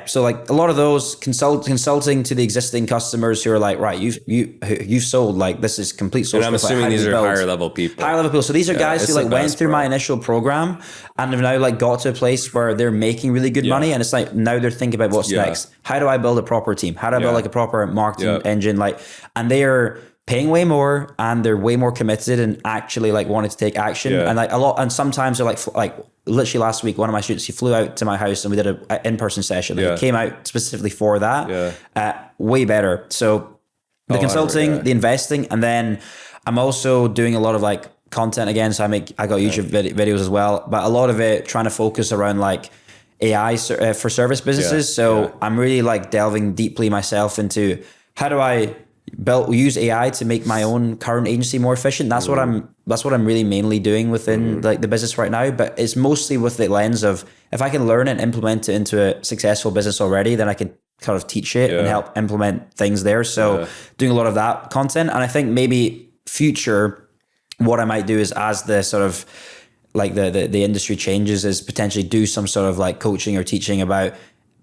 Speaker 1: so like a lot of those consulting to the existing customers who are like, right, you've sold, like, this is complete social.
Speaker 2: And I'm assuming these are higher level people.
Speaker 1: So these are guys who like went through my initial program and have now like got to a place where they're making really good money, and it's like now they're thinking about what's next. How do I build a proper team? How do I build like a proper marketing engine? Like, and they are paying way more, and they're way more committed and actually like wanted to take action. And like a lot, and sometimes they're like literally last week, one of my students, he flew out to my house and we did an in-person session. Like, he came out specifically for that. Way better. So the consulting, the investing, and then I'm also doing a lot of like content again. So I got YouTube videos as well, but a lot of it trying to focus around like AI for service businesses. I'm really like delving deeply myself into how do I use AI to make my own current agency more efficient. That's what I'm really mainly doing within like the business right now. But it's mostly with the lens of, if I can learn and implement it into a successful business already, then I can kind of teach it and help implement things there. So doing a lot of that content. And I think maybe future, what I might do is, as the sort of like the industry changes, is potentially do some sort of like coaching or teaching about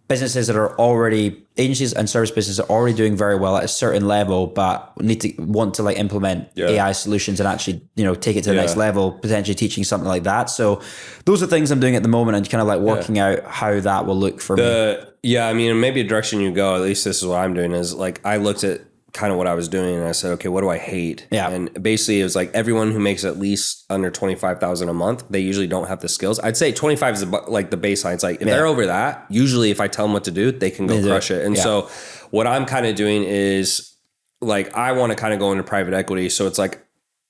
Speaker 1: businesses that are already, agencies and service businesses are already doing very well at a certain level, but want to like implement AI solutions and actually, you know, take it to the next level, potentially teaching something like that. So those are things I'm doing at the moment, and kind of like working out how that will look for me.
Speaker 2: Yeah, I mean, maybe a direction you go, at least this is what I'm doing, is like, I looked at kind of what I was doing and I said, okay, what do I hate?
Speaker 1: Yeah.
Speaker 2: And basically it was like, everyone who makes at least under 25,000 a month, they usually don't have the skills. I'd say 25 is like the baseline. It's like, if they're over that, usually if I tell them what to do, they can go crush it. And so what I'm kind of doing is like, I want to kind of go into private equity. So it's like,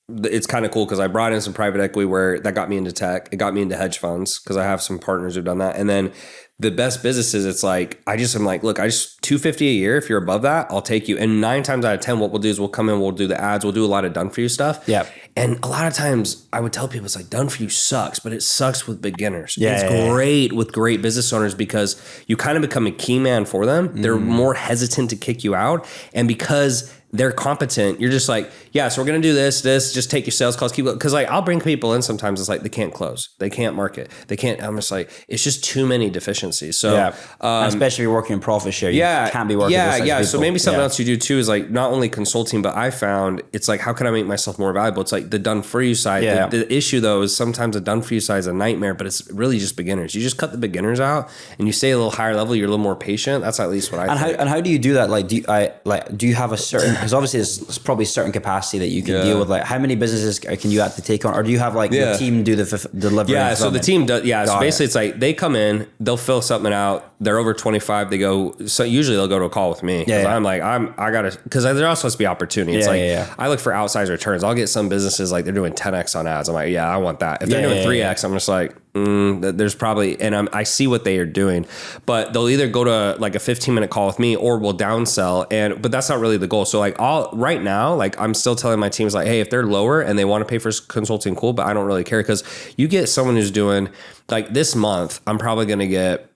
Speaker 2: it's kind of cool because I brought in some private equity where that got me into tech. It got me into hedge funds because I have some partners who've done that. And then the best businesses, it's like, I'm like, look, I just $250 a year. If you're above that, I'll take you. And 9 times out of 10, what we'll do is we'll come in, we'll do the ads, we'll do a lot of done for you stuff.
Speaker 1: Yeah.
Speaker 2: And a lot of times I would tell people, it's like, done for you sucks, but it sucks with beginners. It's great with great business owners because you kind of become a key man for them. They're more hesitant to kick you out. And because they're competent, you're just like, yeah, so we're going to do this, just take your sales calls, keep it. Cause like, I'll bring people in sometimes, it's like, they can't close, they can't market, they can't, I'm just like, it's just too many deficiencies. So,
Speaker 1: especially if you're working in profit share, you can't be working with such people.
Speaker 2: So maybe something else you do too is like, not only consulting, but I found it's like, how can I make myself more valuable? It's like the done for you side. The issue though is sometimes the done for you side is a nightmare, but it's really just beginners. You just cut the beginners out and you stay a little higher level. You're a little more patient. That's at least what I think.
Speaker 1: And how do you do that? Like, do you have a certain, because obviously there's probably a certain capacity that you can deal with. Like, how many businesses can you have to take on, or do you have like the team do the delivery?
Speaker 2: Yeah, so the team does. Yeah, so basically it's like they come in, they'll fill something out. They're over 25. They go. So usually they'll go to a call with me because I'm like I gotta, because there also has to be opportunity. It's I look for outsized returns. I'll get some businesses like they're doing 10x on ads. I'm like, yeah, I want that. If they're doing 3x, I'm just like, there's probably, and I see what they are doing, but they'll either go to like a 15-minute call with me or we'll downsell. But that's not really the goal. So like right now, like I'm still telling my teams like, hey, if they're lower and they want to pay for consulting, cool, but I don't really care, because you get someone who's doing like this month, I'm probably going to get,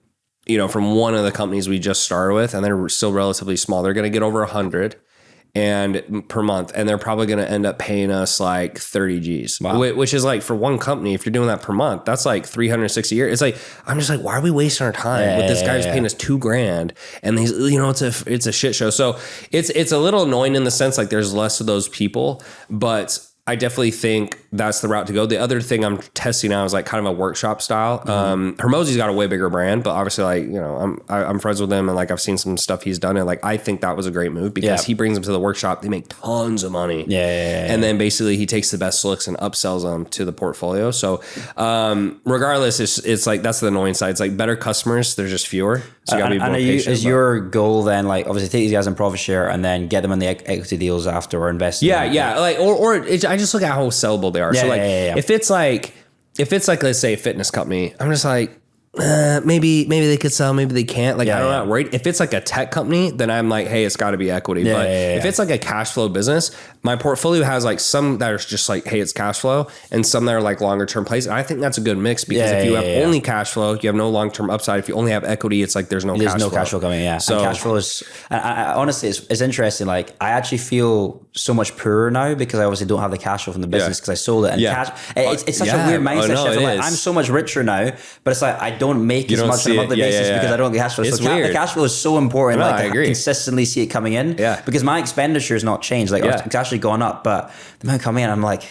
Speaker 2: you know, from one of the companies we just started with, and they're still relatively small, they're going to get over 100 and per month, and they're probably going to end up paying us like 30 G's, which is like, for one company, if you're doing that per month, that's like 360 a year. It's like, I'm just like, why are we wasting our time with this guy who's paying us $2,000 and he's, you know, it's a shit show. So it's a little annoying in the sense like there's less of those people, but I definitely think that's the route to go. The other thing I'm testing now is like kind of a workshop style. Hermosi's got a way bigger brand, but obviously like, you know, I'm friends with him and like I've seen some stuff he's done, and like I think that was a great move because he brings them to the workshop. They make tons of money. And then basically he takes the best looks and upsells them to the portfolio. So regardless, it's like, that's the annoying side. It's like better customers, there's just fewer. So you gotta be more patient.
Speaker 1: Is your goal then like obviously take these guys in profit share and then get them in the equity deals after, or invest?
Speaker 2: Like I just look at how sellable they are. If it's like let's say a fitness company, I'm just like, maybe they could sell, maybe they can't. Like I'm not worried. If it's like a tech company, then I'm like, hey, it's got to be equity. If it's like a cash flow business, my portfolio has like some that are just like, hey, it's cash flow, and some that are like longer term plays. And I think that's a good mix because if you have only cash flow, you have no long term upside. If you only have equity, it's like there's no cash flow coming.
Speaker 1: So and cash flow is, I honestly, it's interesting. Like I actually feel so much poorer now because I obviously don't have the cash flow from the business because I sold it. And cash, it's such a weird mindset shift. Like, I'm so much richer now, but it's like I don't make as much on a monthly basis because I don't get cash flow.
Speaker 2: It's
Speaker 1: so the cash flow is so important.
Speaker 2: I agree.
Speaker 1: Consistently see it coming in. Because my expenditure has not changed. Like it's actually gone up, but the amount coming in, I'm like,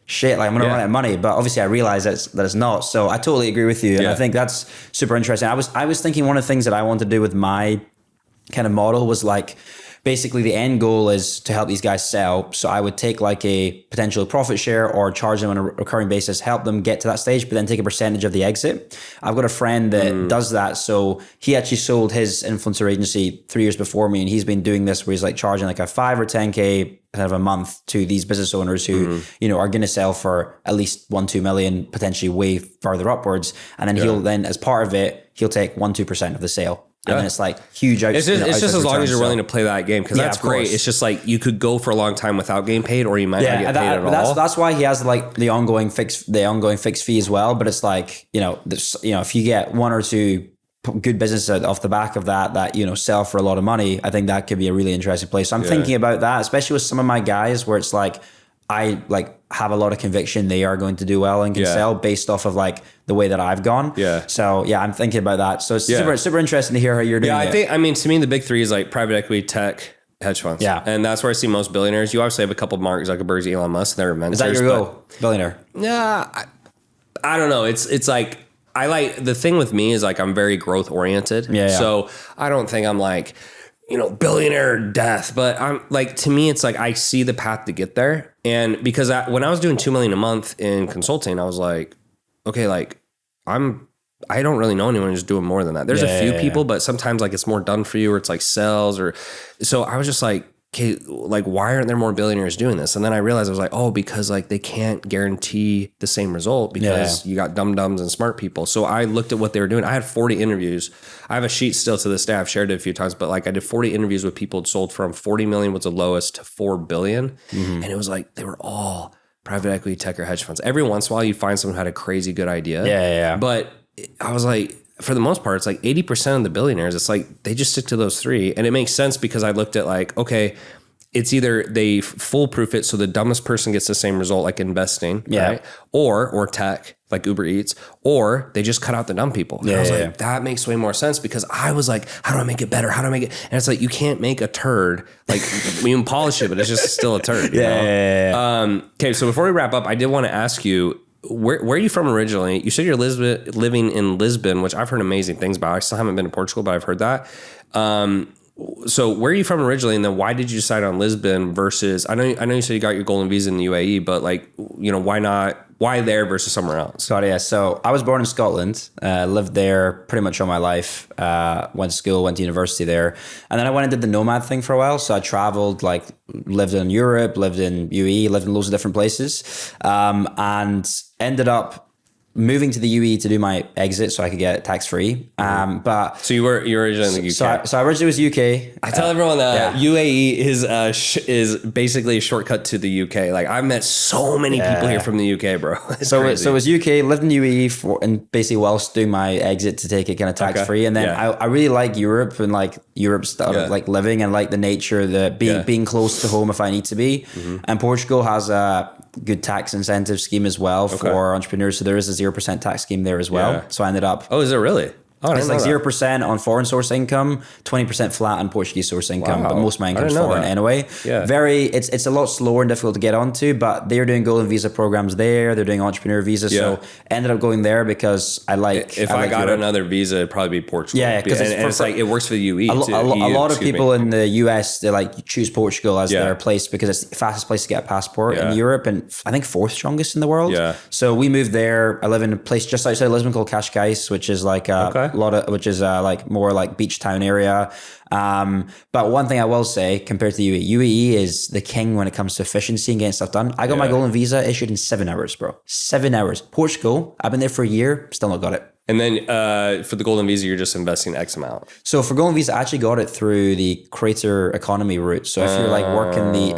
Speaker 1: shit, like I'm gonna run out of money. But obviously I realize that it's not. So I totally agree with you. And I think that's super interesting. I was thinking one of the things that I want to do with my kind of model was like, basically the end goal is to help these guys sell. So I would take like a potential profit share or charge them on a recurring basis, help them get to that stage, but then take a percentage of the exit. I've got a friend that does that. So he actually sold his influencer agency 3 years before me. And he's been doing this where he's like charging like a 5 or 10K kind of a month to these business owners who, you know, are going to sell for at least 1-2 million, potentially way further upwards. And then he'll then, as part of it, he'll take 1-2% of the sale. And then it's like huge.
Speaker 2: It's just as long as you're willing
Speaker 1: to
Speaker 2: to play that game, because that's great. It's just like you could go for a long time without getting paid, or you might not get paid at all.
Speaker 1: That's why he has like the ongoing fixed fee as well. But it's like, if you get one or two good businesses off the back of that sell for a lot of money, I think that could be a really interesting place. So I'm thinking about that, especially with some of my guys, where it's like I like have a lot of conviction they are going to do well and can sell based off of like the way that I've gone. Yeah. So I'm thinking about that. So it's super interesting to hear how you're doing.
Speaker 2: I mean, to me, the big three is like private equity, tech, hedge funds. Yeah. And that's where I see most billionaires. You obviously have a couple of Mark Zuckerberg's, Elon Musk, they're mentors.
Speaker 1: Is that your goal? Billionaire?
Speaker 2: Yeah. I don't know. It's like, I like, the thing with me is like, I'm very growth oriented. Yeah. So I don't think I'm like, billionaire death, but I'm like, to me, it's like, I see the path to get there. And because when I was doing $2 million a month in consulting, I was like, okay, like I don't really know anyone who's doing more than that. There's a few people, but sometimes like it's more done for you, or it's like sales, or so I was just like, okay, like why aren't there more billionaires doing this? And then I realized I was like, oh, because like they can't guarantee the same result, because you got dum-dums and smart people. So I looked at what they were doing. I had 40 interviews. I have a sheet still to this day. I've shared it a few times, but like I did 40 interviews with people who'd sold from 40 million was the lowest to 4 billion. And it was like, they were all private equity, tech, or hedge funds. Every once in a while you'd find someone who had a crazy good idea. But I was like, for the most part, it's like 80% of the billionaires, it's like they just stick to those three. And it makes sense because I looked at like, okay, it's either they foolproof it so the dumbest person gets the same result, like investing, right? Or tech, like Uber Eats, or they just cut out the dumb people. And I was like, that makes way more sense, because I was like, how do I make it better? How do I make it? And it's like, you can't make a turd, like you can polish it, but it's just still a turd. Okay, so before we wrap up, I did want to ask you, where are you from originally? You said you're living in Lisbon, which I've heard amazing things about. I still haven't been to Portugal, but I've heard that. So where are you from originally? And then why did you decide on Lisbon versus, I know you said you got your golden visa in the UAE, but like, why there versus somewhere else?
Speaker 1: Got it, yeah. So I was born in Scotland, lived there pretty much all my life, went to school, went to university there. And then I went and did the nomad thing for a while. So I traveled, like lived in Europe, lived in UAE, lived in loads of different places, and ended up moving to the UAE to do my exit so I could get tax free. But
Speaker 2: so you were originally in the UK.
Speaker 1: So I originally was UK.
Speaker 2: I tell everyone that UAE is basically a shortcut to the UK. Like I've met so many people here from the UK, bro. So it was UK, lived in UAE and basically whilst doing my exit to take it kind of tax free. And then I really like Europe and like Europe stuff, like living and like the nature, being close to home if I need to be. And Portugal has a good tax incentive scheme as well for entrepreneurs. So there is a 0% tax scheme there as well. So I ended up. Oh, is it really? Oh,
Speaker 1: it's like 0% on foreign source income, 20% flat on Portuguese source income, but most of my income is foreign anyway. It's a lot slower and difficult to get onto, but they're doing golden visa programs there. They're doing entrepreneur visa. So ended up going there because I like.
Speaker 2: If I got another visa, it'd probably be Portugal. Yeah, because it's like it works for the UE.
Speaker 1: A lot of people in the US, they like choose Portugal as their place because it's the fastest place to get a passport in Europe, and I think fourth strongest in the world. So we moved there. I live in a place just outside Lisbon called Cascais, which is like which is like more like beach town area. But one thing I will say compared to the UAE is the king when it comes to efficiency and getting stuff done. I got my golden visa issued in 7 hours, bro. 7 hours. Portugal, I've been there for a year, still not got it.
Speaker 2: And then for the golden visa, you're just investing X amount.
Speaker 1: So for golden visa, I actually got it through the creator economy route. So if you're like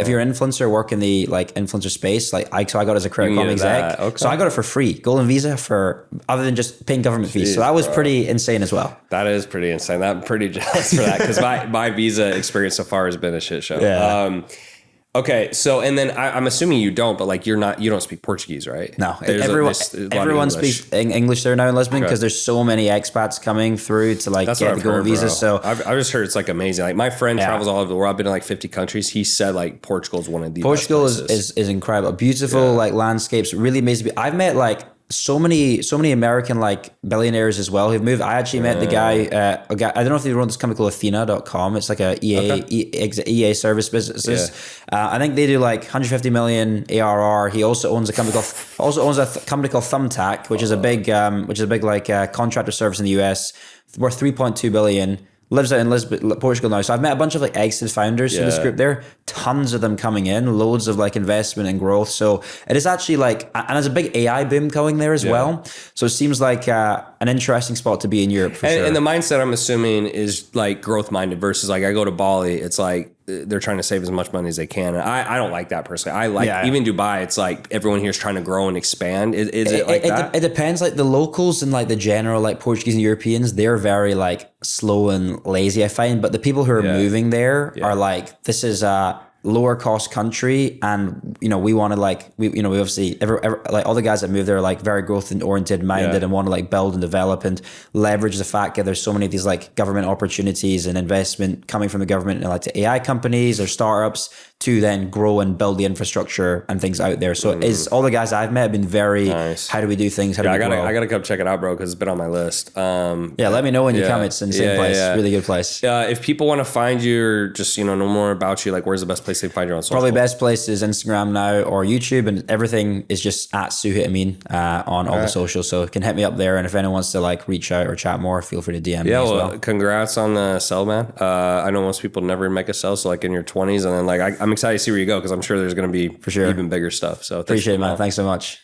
Speaker 1: if you're an influencer, work in the like influencer space, like I got it as a creator economy exec. Okay. So I got it for free, golden visa for other than just paying government fees. So that was pretty insane as well.
Speaker 2: That is pretty insane. I'm pretty jealous for that because my visa experience so far has been a shit show. Yeah. Okay, so and then I'm assuming you don't, but like you don't speak Portuguese, right?
Speaker 1: No, everyone speaks English there now in Lisbon because there's so many expats coming through to like get the golden visa. So
Speaker 2: I've just heard it's like amazing. Like my friend travels all over the world. I've been to like 50 countries. He said like Portugal is one of the best places.
Speaker 1: is incredible, beautiful like landscapes. Really amazing. I've met like so many American like billionaires as well who've moved. I actually met the guy, I don't know if they run this company called Athena.com. It's like a EA service businesses. I think they do like 150 million ARR. He also owns a company called Thumbtack, which is a big like contractor service in the US, worth 3.2 billion. lives out in Lisbon, Portugal now. So I've met a bunch of like exit founders in this group there. Tons of them coming in, loads of like investment and growth. So it is actually like, and there's a big AI boom going there as well. So it seems like an interesting spot to be in Europe for sure.
Speaker 2: And the mindset I'm assuming is like growth minded versus like I go to Bali, it's like they're trying to save as much money as they can. And I don't like that personally. I like even Dubai, it's like everyone here is trying to grow and expand. Is it like that?
Speaker 1: It depends. Like the locals and like the general like Portuguese and Europeans, they're very like slow and lazy, I find. But the people who are moving there are like, this is a lower cost country, and you know we want to like we obviously like all the guys that move there are like very growth oriented minded and want to like build and develop and leverage the fact that there's so many of these like government opportunities and investment coming from the government and like to AI companies or startups to then grow and build the infrastructure and things out there. So it is, all the guys I've met have been very nice. How do we do things? How do we grow?
Speaker 2: I gotta come check it out, bro, because it's been on my list.
Speaker 1: Let me know when you come. It's in the same place. Really good place.
Speaker 2: If people want to find you or just know more about you, like where's the best place they can find you on social?
Speaker 1: Probably best place is Instagram now or YouTube, and everything is just at Suhit Amin on all the socials. So you can hit me up there, and if anyone wants to like reach out or chat more, feel free to DM me as well.
Speaker 2: Congrats on the sell, man. I know most people never make a sell, so like in your 20s, and then like I'm excited to see where you go because I'm sure there's going to be
Speaker 1: for sure
Speaker 2: even bigger stuff. So
Speaker 1: appreciate it, man. Thanks so much.